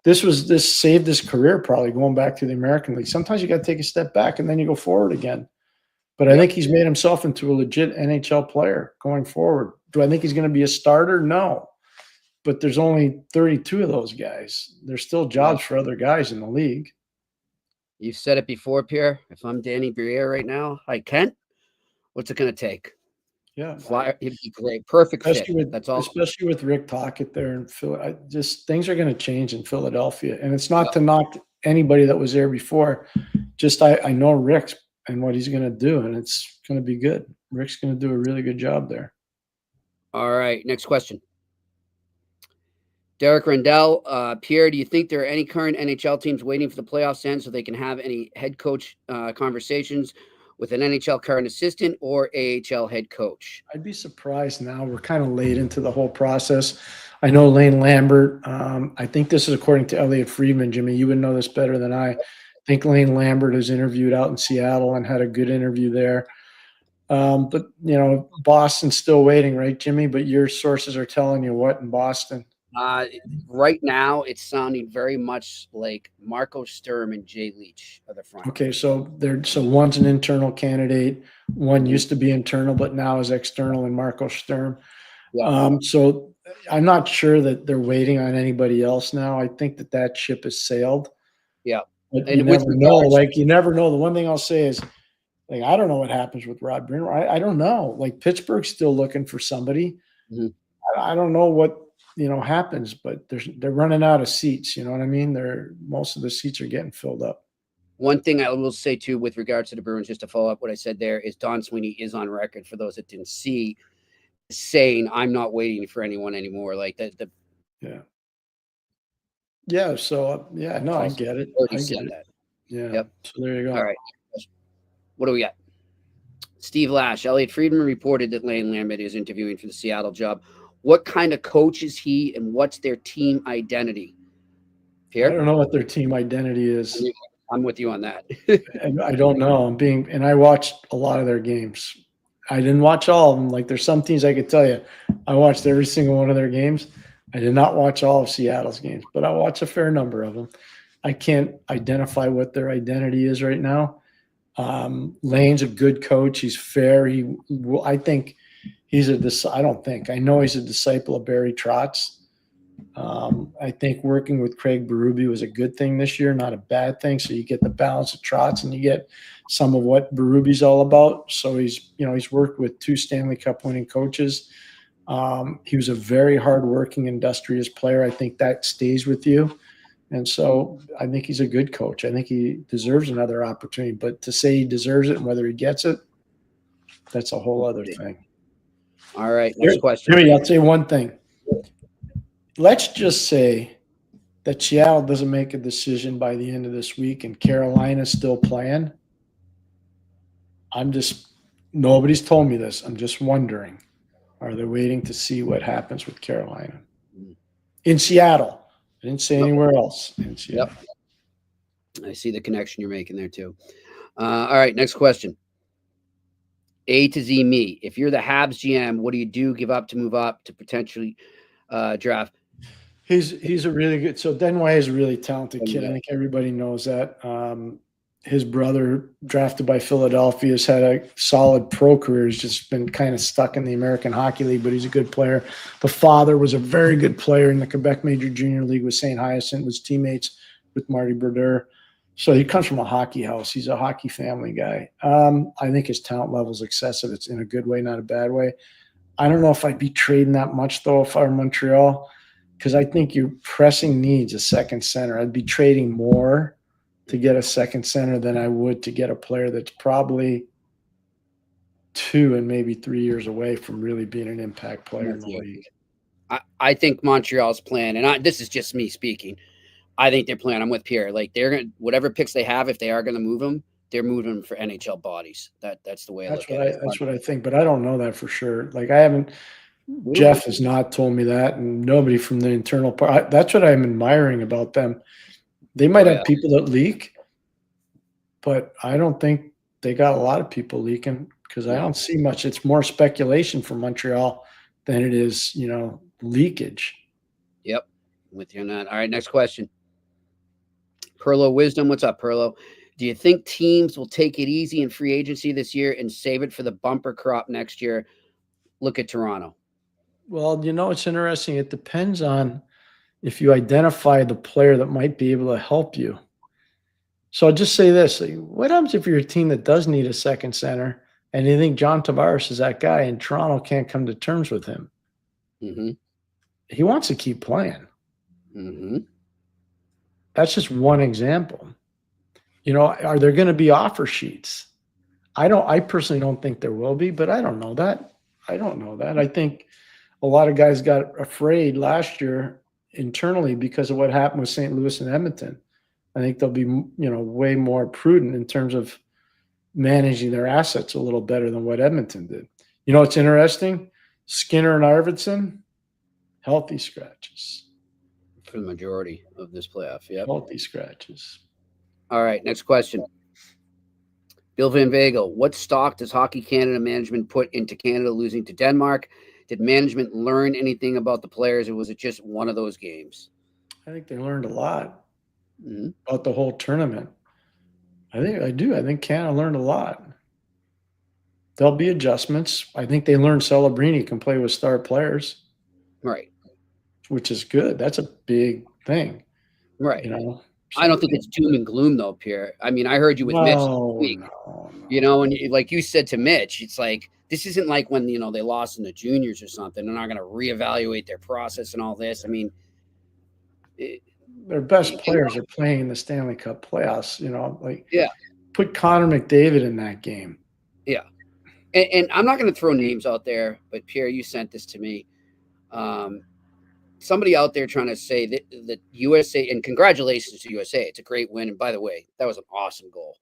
This saved his career probably going back to the American League. Sometimes you got to take a step back and then you go forward again. But I think he's made himself into a legit NHL player going forward. Do I think he's going to be a starter? No. But there's only 32 of those guys. There's still jobs for other guys in the league. You've said it before, Pierre. If I'm Danny Briere right now, hi, Kent. What's it going to take? Yeah. Flyer, he'd be great. Perfect fit. Especially with, That's all. especially with Rick Tocchet there in Philly. Just things are going to change in Philadelphia. And it's not to knock anybody that was there before. Just I know Rick and what he's going to do, and it's going to be good. Rick's going to do a really good job there. All right. Next question. Derek Rendell, Pierre, do you think there are any current NHL teams waiting for the playoffs to end so they can have any head coach conversations with an NHL current assistant or AHL head coach? I'd be surprised now. We're kind of late into the whole process. I know Lane Lambert. I think this is according to Elliot Friedman. Jimmy, you would know this better than I think Lane Lambert is interviewed out in Seattle and had a good interview there. But, you know, Boston's still waiting, right, Jimmy? But your sources are telling you what in Boston? Right now, it's sounding very much like Marco Sturm and Jay Leach are the front. Okay, so one's an internal candidate. One used to be internal, but now is external in Marco Sturm. Yeah. So I'm not sure that they're waiting on anybody else now. I think that ship has sailed. Yeah. But And you with never know. regards- Like, you never know. The one thing I'll say is, like, I don't know what happens with Rod Brind'Amour. I don't know. Like, Pittsburgh's still looking for somebody. Mhm. I don't know what, happens, but they're running out of seats. You know what I mean? Most of the seats are getting filled up. One thing I will say, too, with regards to the Bruins, just to follow up what I said there, is Don Sweeney is on record, for those that didn't see, saying, I'm not waiting for anyone anymore. Like, Yeah. Yeah. So, no, I get it. already I said get it. that. Yeah. Yep. So there you go. All right. What do we got? Steve Lash. Elliot Friedman reported that Lane Lambert is interviewing for the Seattle job. What kind of coach is he, and what's their team identity? I Pierre? don't know what their team identity is. I'm with you on that. And I don't know. And I watched a lot of their games. I didn't watch all of them. Like, there's some teams I could tell you, I watched every single one of their games. I did not watch all of Seattle's games, but I watched a fair number of them. I can't identify what their identity is right now. Lane's a good coach. He's fair. I think I know he's a disciple of Barry Trotz. I think working with Craig Berube was a good thing this year, not a bad thing. So you get the balance of Trotz and you get some of what Berube's all about. So he's worked with 2 Stanley Cup winning coaches. He was a very hardworking, industrious player. I think that stays with you. And so I think he's a good coach. I think he deserves another opportunity. But to say he deserves it and whether he gets it, that's a whole other thing. All right. Next question. Jimmy, I'll say one thing. Let's just say that Seattle doesn't make a decision by the end of this week and Carolina's still playing. Nobody's told me this. I'm just wondering, are they waiting to see what happens with Carolina? In Seattle. I didn't say anywhere else. In Seattle. Yep. I see the connection you're making there, too. All right. Next question. A to Z me. If you're the Habs GM, what do you do? Give up to move up to potentially draft? He's a really good. So Denway is a really talented kid. I think everybody knows that. His brother, drafted by Philadelphia, has had a solid pro career. He's just been kind of stuck in the American Hockey League, but he's a good player. The father was a very good player in the Quebec Major Junior League with St. Hyacinthe, was teammates with Marty Brodeur. So he comes from a hockey house. He's a hockey family guy. I think his talent level is excessive. It's in a good way, not a bad way. I don't know if I'd be trading that much, though, if I were Montreal, because I think your pressing needs a second center. I'd be trading more to get a second center than I would to get a player that's probably 2 and maybe 3 years away from really being an impact player in the league. I think Montreal's plan, and this is just me speaking, I think their plan, I'm with Pierre, like they're going to, whatever picks they have, if they are going to move them, they're moving them for NHL bodies. That's the way I look at it. That's what I think, but I don't know that for sure. Like Jeff has not told me that, and nobody from the internal part. That's what I'm admiring about them. They might have people that leak, but I don't think they got a lot of people leaking because I don't see much. It's more speculation from Montreal than it is, leakage. Yep. I'm with you on that. All right. Next question. Perlo Wisdom. What's up, Perlo? Do you think teams will take it easy in free agency this year and save it for the bumper crop next year? Look at Toronto. Well, it's interesting. It depends on if you identify the player that might be able to help you. So I'll just say this. What happens if you're a team that does need a second center and you think John Tavares is that guy and Toronto can't come to terms with him? Mm-hmm. He wants to keep playing. Mm-hmm. That's just one example. Are there going to be offer sheets? I personally don't think there will be, but I don't know that. I think a lot of guys got afraid last year internally because of what happened with St. Louis and Edmonton. I think they'll be, way more prudent in terms of managing their assets a little better than what Edmonton did. It's interesting. Skinner and Arvidsson, healthy scratches. For the majority of this playoff, yeah. Healthy scratches. All right, next question. Bill Van Vagel, what stock does Hockey Canada management put into Canada losing to Denmark? Did management learn anything about the players, or was it just one of those games? I think they learned a lot about the whole tournament. I do. I think Canada learned a lot. There'll be adjustments. I think they learned Celebrini can play with star players. Right. Which is good. That's a big thing. Right. I don't think it's doom and gloom, though, Pierre. I mean, I heard you with Mitch this week. No. And like you said to Mitch, it's like this isn't like when they lost in the juniors or something. They're not going to reevaluate their process and all this. I mean, their best players are playing in the Stanley Cup playoffs. Put Connor McDavid in that game. Yeah, and I'm not going to throw names out there, but Pierre, you sent this to me. Somebody out there trying to say that USA, and congratulations to USA. It's a great win. And by the way, that was an awesome goal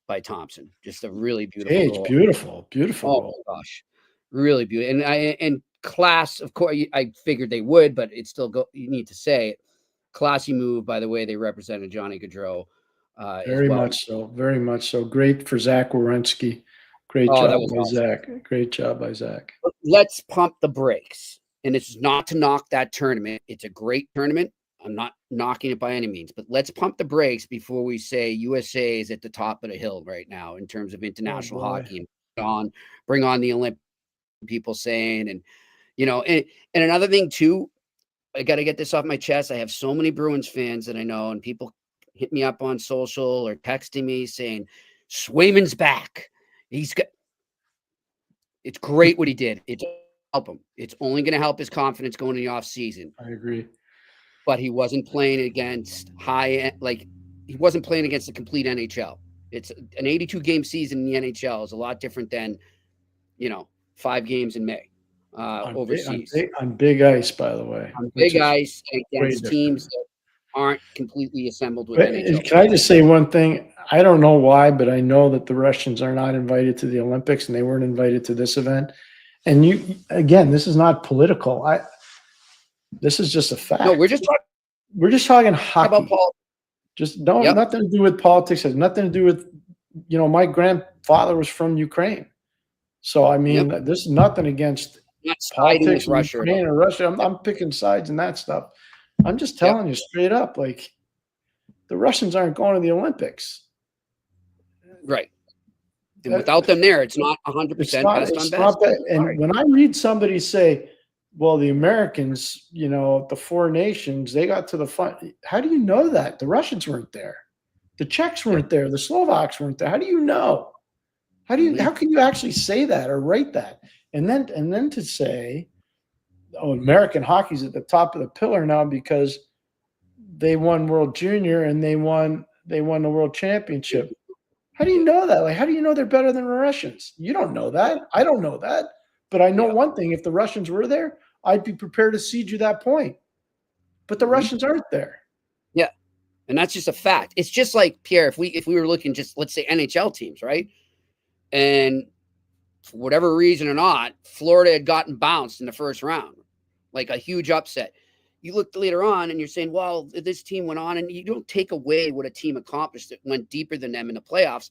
by Thompson. Just a really beautiful goal. Beautiful. Oh my gosh. Really beautiful. And class, of course, I figured they would, but it's still you need to say it. Classy move, by the way. They represented Johnny Gaudreau. Very much so. Great for Zach Werenski. Great job by Zach. Great job by Zach. Let's pump the brakes. And it's not to knock that tournament. It's a great tournament. I'm not knocking it by any means, but let's pump the brakes before we say USA is at the top of the hill right now in terms of international hockey, and bring on the Olympic people saying, and another thing too, I got to get this off my chest. I have so many Bruins fans that I know, and people hit me up on social or texting me saying, Swayman's back. It's great what he did. It's help him. It's only going to help his confidence going in the off season. I agree. But he wasn't playing against he wasn't playing against the complete NHL. It's an 82 game season in the NHL is a lot different than, 5 games in May overseas. On big ice, by the way. On big ice against teams that aren't completely assembled with NHL. Can I just say one thing? I don't know why, but I know that the Russians are not invited to the Olympics and they weren't invited to this event. And this is not political. This is just a fact. No, we're just talking hockey. About politics. Just nothing to do with politics. Has nothing to do with, my grandfather was from Ukraine. So, I mean, this is nothing against politics with Russia Ukraine or Russia. I'm picking sides and that stuff. I'm just telling you straight up, like, the Russians aren't going to the Olympics. Right. And without them there, it's not 100% best on best. And when I read somebody say, well, the Americans, the 4 nations, they got to the front. How do you know that? The Russians weren't there. The Czechs weren't there. The Slovaks weren't there. How do you know? How can you actually say that or write that? And then to say, American hockey's at the top of the pillar now because they won World Junior and they won the World Championship. How do you know that? Like, how do you know they're better than the Russians? You don't know that. I don't know that. But I know one thing. If the Russians were there, I'd be prepared to cede you that point. But the Russians aren't there. Yeah. And that's just a fact. It's just like, Pierre, if we were looking just, let's say, NHL teams, right? And for whatever reason or not, Florida had gotten bounced in the first round, like a huge upset. You look later on and you're saying, well, this team went on, and you don't take away what a team accomplished that went deeper than them in the playoffs.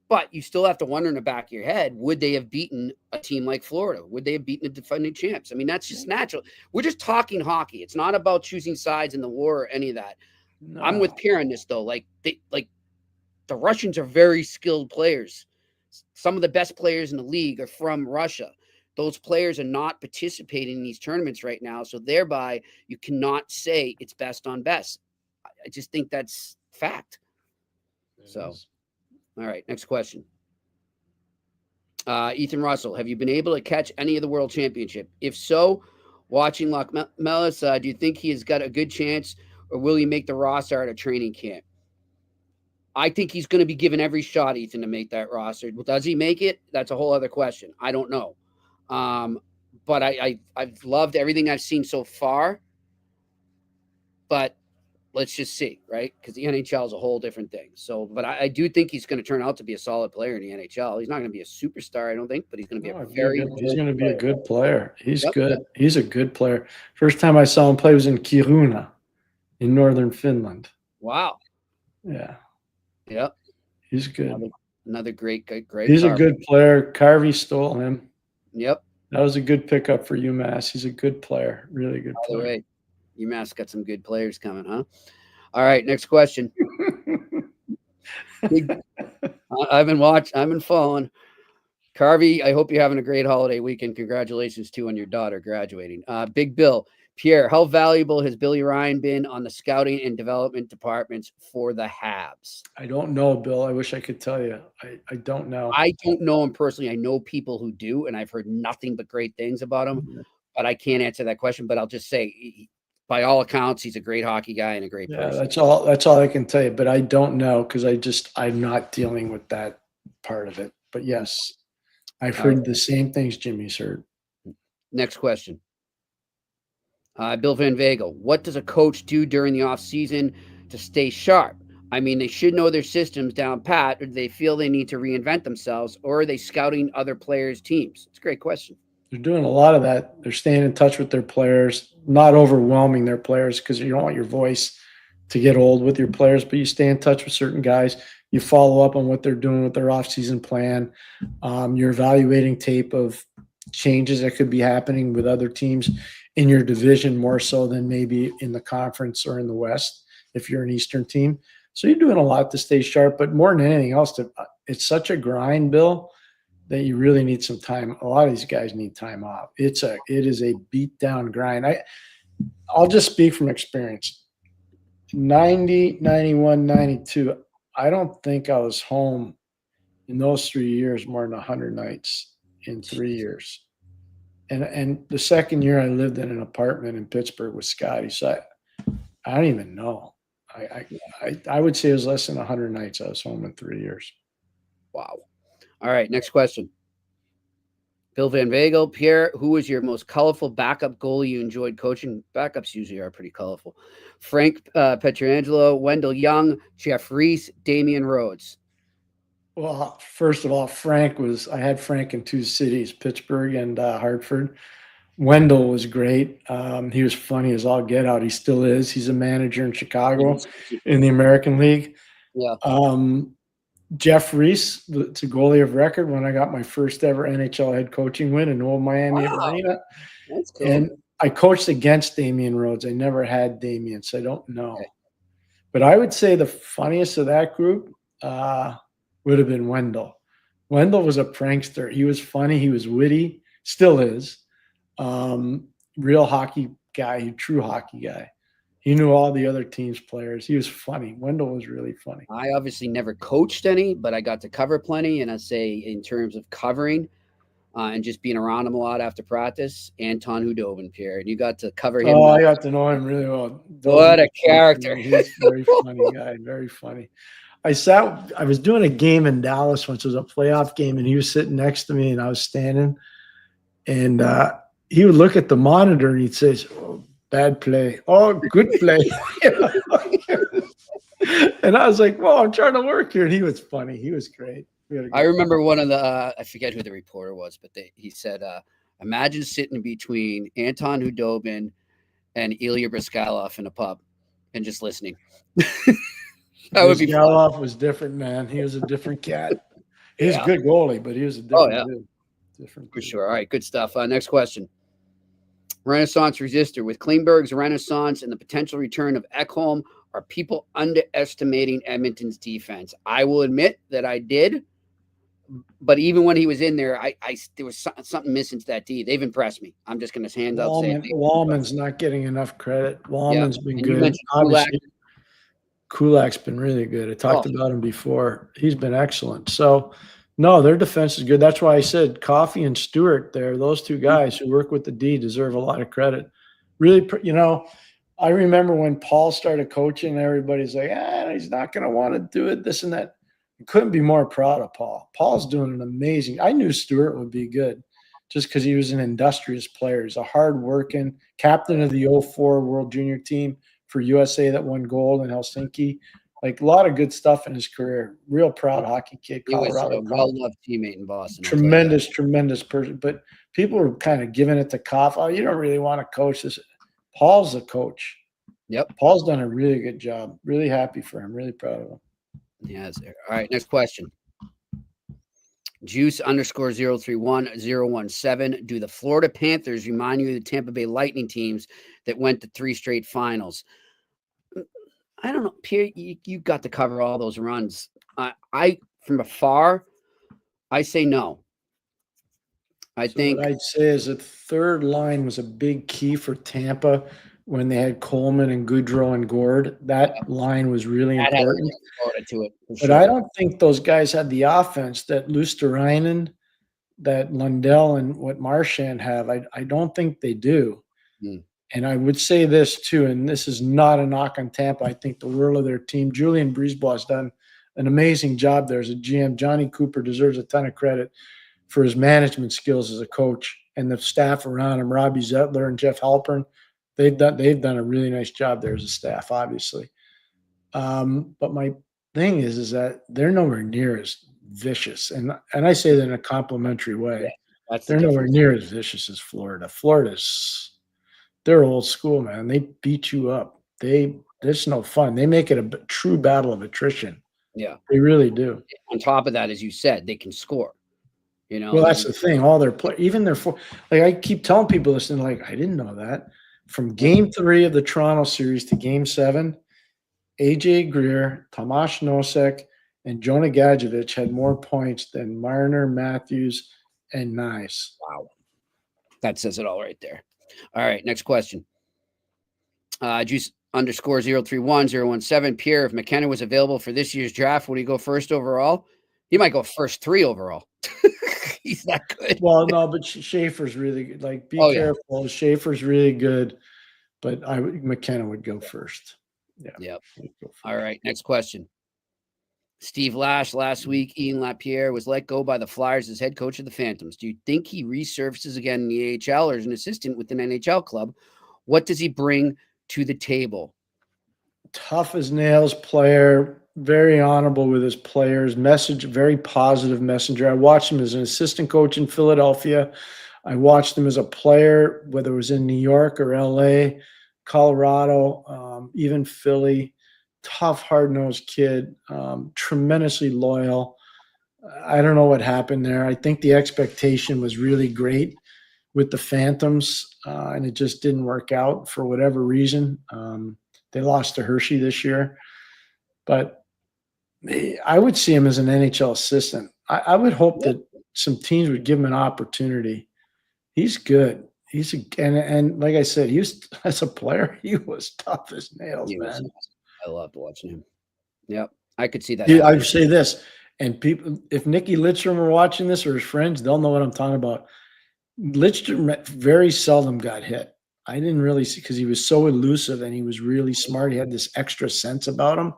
But you still have to wonder in the back of your head, would they have beaten a team like Florida? Would they have beaten the defending champs? I mean, that's just natural. We're just talking hockey. It's not about choosing sides in the war or any of that. No. I'm with Pierre on this, though. The the Russians are very skilled players. Some of the best players in the league are from Russia. Those players are not participating in these tournaments right now. So thereby, you cannot say it's best on best. I just think that's fact. So, all right, next question. Ethan Russell, have you been able to catch any of the World Championship? If so, watching Loch Mellis, do you think he has got a good chance, or will he make the roster at a training camp? I think he's going to be given every shot, Ethan, to make that roster. Does he make it? That's a whole other question. I don't know. But I've loved everything I've seen so far. But let's just see, right? Because the NHL is a whole different thing. So, but I do think he's going to turn out to be a solid player in the NHL. He's not going to be a superstar, I don't think, but he's going to be he's going to be a good player. He's good. He's a good player. First time I saw him play was in Kiruna in northern Finland. Wow. Yeah. Yep. He's good. Another great. He's a good player. Carvey stole him. Yep. That was a good pickup for UMass. He's a good player. Really good player. By the way, UMass got some good players coming, huh? All right, next question. I've been following. Carvey, I hope you're having a great holiday weekend. Congratulations too on your daughter graduating. Big Bill. Pierre, how valuable has Billy Ryan been on the scouting and development departments for the Habs? I don't know, Bill. I wish I could tell you. I don't know. I don't know him personally. I know people who do, and I've heard nothing but great things about him. But I can't answer that question. But I'll just say, by all accounts, he's a great hockey guy and a great person. That's all I can tell you. But I don't know because I'm not dealing with that part of it. But yes, I've heard the same things Jimmy's heard. Next question. Bill Van Vagel, what does a coach do during the offseason to stay sharp? I mean, they should know their systems down pat, or do they feel they need to reinvent themselves, or are they scouting other players' teams? It's a great question. They're doing a lot of that. They're staying in touch with their players, not overwhelming their players because you don't want your voice to get old with your players, but you stay in touch with certain guys. You follow up on what they're doing with their offseason plan. You're evaluating tape of changes that could be happening with other teams in your division more so than maybe in the conference or in the West if you're an Eastern team. So you're doing a lot to stay sharp, but more than anything else, it's such a grind, Bill, that you really need some time. A lot of these guys need time off. It is a beat down grind. I'll just speak from experience. 90, 91, 92, I don't think I was home in those 3 years more than 100 nights in 3 years. And the second year I lived in an apartment in Pittsburgh with Scotty. So I don't even know. I would say it was less than 100 nights I was home in 3 years. Wow. All right, next question. Bill Van Vagel, Pierre, who was your most colorful backup goalie you enjoyed coaching? Backups usually are pretty colorful. Frank Pietrangelo, Wendell Young, Jeff Reese, Damian Rhodes. Well, first of all, I had Frank in two cities, Pittsburgh and Hartford. Wendell was great. He was funny as all get out. He still is. He's a manager in Chicago in the American League. Yeah. Jeff Reese, it's a goalie of record when I got my first ever NHL head coaching win in Old Miami Arena. That's cool. And I coached against Damian Rhodes. I never had Damian, so I don't know. Okay. But I would say the funniest of that group would have been Wendell. Wendell was a prankster. He was funny. He was witty. Still is. Real hockey guy, true hockey guy. He knew all the other team's players. He was funny. Wendell was really funny. I obviously never coached any, but I got to cover plenty. And I say in terms of covering and just being around him a lot after practice, Anton Hudobin, Pierre. And you got to cover him. Oh, I got to know him really well. What a character. He's a very funny guy. Very funny. I was doing a game in Dallas once. It was a playoff game, and he was sitting next to me, and I was standing. And he would look at the monitor, and he'd say, "Oh, bad play. Oh, good play." And I was like, "Well, I'm trying to work here." And he was funny. He was great. I remember one of the I forget who the reporter was, but he said, imagine sitting between Anton Hudobin and Ilya Bryzgalov in a pub and just listening. That would be fun. Bryzgalov was different, man. He was a different cat. He's a good goalie, but he was a different dude. Different for sure. All right, good stuff. Next question. Renaissance Resistor. With Klingberg's renaissance and the potential return of Ekholm, Are people underestimating Edmonton's defense? I will admit that I did. But even when he was in there, there was something missing to that D. They've impressed me. I'm just going to hand out saying Wallman's not getting enough credit. Wallman's been And you good. mentioned Obviously, Kulak's been really good. I talked about him before. He's been excellent. So, no, their defense is good. That's why I said Coffey and Stewart there, those two guys who work with the D deserve a lot of credit. Really, I remember when Paul started coaching, everybody's like, he's not going to want to do it, this and that. I couldn't be more proud of Paul. Paul's doing an amazing. I knew Stewart would be good just because he was an industrious player. He's a hard-working captain of the 04 World Junior team for USA that won gold in Helsinki. Like a lot of good stuff in his career. Real proud hockey kid. He was Colorado. a well-loved teammate in Boston. Tremendous person. But people are kind of giving it to Koff. Oh, you don't really want to coach this. Paul's the coach. Yep. Paul's done a really good job. Really happy for him. Really proud of him. Yes. All right. Next question. Juice _031-017. Do the Florida Panthers remind you of the Tampa Bay Lightning teams that went to 3 straight finals? I don't know, Pierre. You got to cover all those runs. I from afar, I say no. I think what I'd say is that third line was a big key for Tampa when they had Coleman and Goudreau and Gord. That line was really important. To it, but I don't think those guys had the offense that Luosterainen, that Lundell, and what Marchand have. I don't think they do. And I would say this too, and this is not a knock on Tampa. I think the world of their team. Julian Brisebois has done an amazing job there as a GM. Johnny Cooper deserves a ton of credit for his management skills as a coach, and the staff around him, Robbie Zettler and Jeff Halpern. They've done a really nice job there as a staff, obviously. But my thing is that they're nowhere near as vicious, and I say that in a complimentary way. Yeah, they're nowhere near as vicious as Florida. They're old school, man. They beat you up. There's no fun. They make it a true battle of attrition. Yeah, they really do. On top of that, as you said, they can score. Well, that's the thing. All their play, even their I keep telling people this, and like I didn't know that. From Game 3 of the Toronto series to Game 7, AJ Greer, Tomasz Nosek, and Jonah Gadjevich had more points than Marner, Matthews, and Nice. Wow, that says it all right there. All right, next question. Juice _031-017. Pierre, if McKenna was available for this year's draft, would he go first overall? He might go first 3 overall. He's that good. Well, no, but Schaefer's really good. Like, be careful. Yeah. Schaefer's really good, but McKenna would go first. Yeah. Yep. All right. Next question. Steve Lash last week. Ian Lapierre was let go by the Flyers as head coach of the Phantoms. Do you think he resurfaces again in the AHL or as an assistant with an NHL club? What does he bring to the table? Tough as nails player. Very honorable with his players. Very positive messenger. I watched him as an assistant coach in Philadelphia. I watched him as a player, whether it was in New York or LA, Colorado, even Philly. Tough, hard-nosed kid, tremendously loyal. I don't know what happened there. I think the expectation was really great with the Phantoms, and it just didn't work out for whatever reason. They lost to Hershey this year. But I would see him as an NHL assistant. I would hope that some teams would give him an opportunity. He's good. And like I said, he was, as a player, he was tough as nails, man. I loved watching him. Yep, I could see that. I would say this, and people, if Nicky Lidstrom were watching this or his friends, they'll know what I'm talking about. Lidstrom very seldom got hit. I didn't really see because he was so elusive and he was really smart. He had this extra sense about him.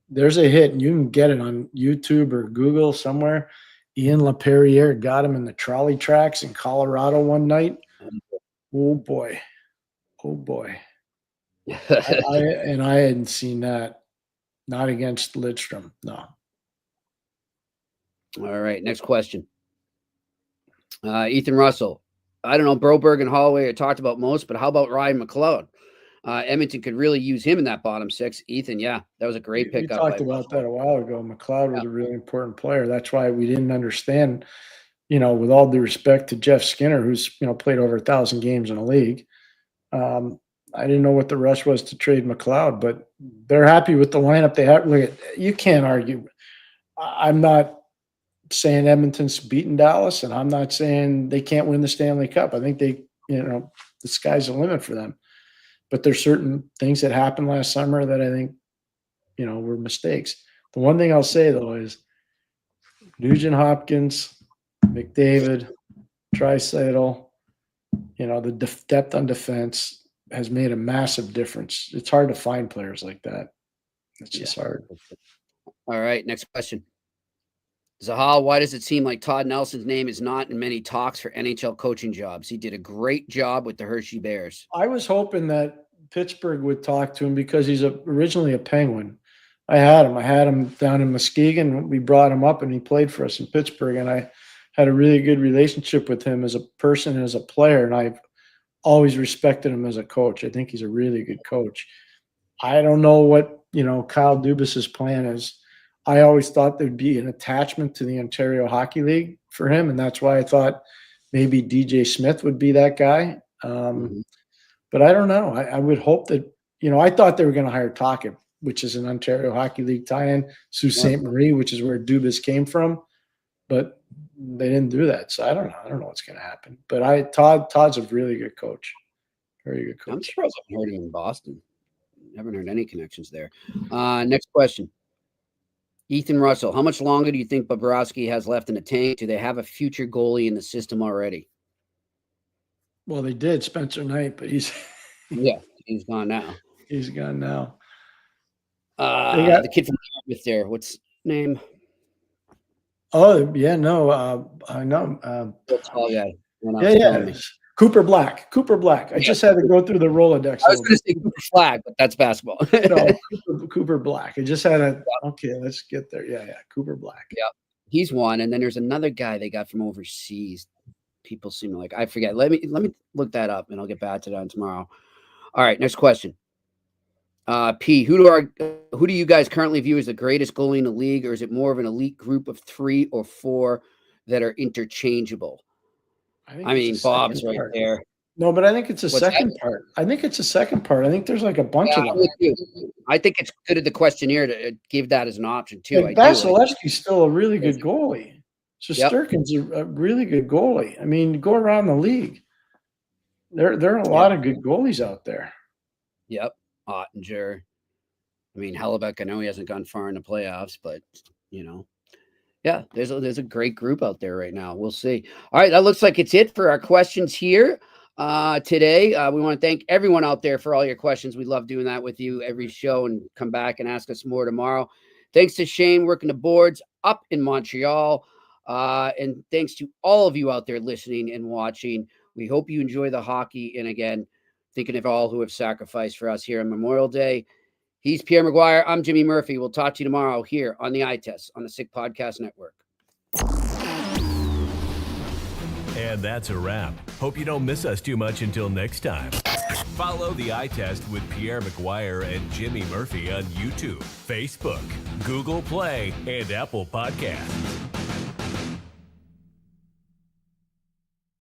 There's a hit, and you can get it on YouTube or Google somewhere. Ian Laperriere got him in the trolley tracks in Colorado one night. Oh, boy. I hadn't seen that. Not against Lidstrom, no. All right, next question. Ethan Russell. I don't know, Broberg and Holloway are talked about most, but how about Ryan McLeod? Edmonton could really use him in that bottom 6. Ethan, yeah, that was a great pickup. We talked about that a while ago. McLeod was a really important player. That's why we didn't understand, with all due respect to Jeff Skinner, who's, played over 1,000 games in the league. I didn't know what the rush was to trade McLeod, but they're happy with the lineup they have. Look, you can't argue. I'm not saying Edmonton's beaten Dallas, and I'm not saying they can't win the Stanley Cup. I think the sky's the limit for them. But there's certain things that happened last summer that I think, were mistakes. The one thing I'll say, though, is Nugent Hopkins, McDavid, Draisaitl, the depth on defense has made a massive difference. It's hard to find players like that. It's just hard. All right, next question. Zahal, why does it seem like Todd Nelson's name is not in many talks for NHL coaching jobs? He did a great job with the Hershey Bears. I was hoping that Pittsburgh would talk to him because he's originally a Penguin. I had him down in Muskegon. We brought him up and he played for us in Pittsburgh. And I had a really good relationship with him as a person and as a player. And I've always respected him as a coach. I think he's a really good coach. I don't know what, Kyle Dubas's plan is. I always thought there'd be an attachment to the Ontario Hockey League for him. And that's why I thought maybe DJ Smith would be that guy. But I don't know. I would hope that, I thought they were going to hire Tocchet, which is an Ontario Hockey League tie-in, Sault Ste. Marie, which is where Dubas came from. But they didn't do that. So I don't know. I don't know what's going to happen. But Todd's a really good coach. Very good coach. I'm surprised I haven't heard him in Boston. Haven't heard any connections there. Next question. Ethan Russell, how much longer do you think Bobrovsky has left in the tank? Do they have a future goalie in the system already? Well, they did, Spencer Knight, but he's gone now. He's gone now. The kid from with there, what's his name? Oh yeah, no, I know. Tall guy. Yeah. Cooper Black. I just had to go through the Rolodex. I was going to say Cooper Flag, but that's basketball. No, Cooper Black. I just had a okay. Let's get there. Yeah, Cooper Black. Yeah, he's one, and then there's another guy they got from overseas. People seem to like. I forget. Let me look that up, and I'll get back to that tomorrow. All right, next question. P, who do you guys currently view as the greatest goalie in the league, or is it more of an elite group of 3 or 4 that are interchangeable? I mean, Bob's right there. No, but I think it's a second part. I think it's a second part. I think there's like a bunch of them. I think it's good of the questionnaire to give that as an option too. Like Vasilevsky's still a really good goalie. Shesterkin's a really good goalie. I mean, go around the league. There are a lot of good goalies out there. Yep. Ottinger. I mean, Hellebuck, I know he hasn't gone far in the playoffs, but, yeah, there's a great group out there right now. We'll see. All right, that looks like it's it for our questions here today. We want to thank everyone out there for all your questions. We love doing that with you every show, and come back and ask us more tomorrow. Thanks to Shane working the boards up in Montreal. And thanks to all of you out there listening and watching. We hope you enjoy the hockey. And again, thinking of all who have sacrificed for us here on Memorial Day. He's Pierre McGuire. I'm Jimmy Murphy. We'll talk to you tomorrow here on the Eye Test on the Sick Podcast Network. And that's a wrap. Hope you don't miss us too much until next time. Follow the Eye Test with Pierre McGuire and Jimmy Murphy on YouTube, Facebook, Google Play, and Apple Podcasts.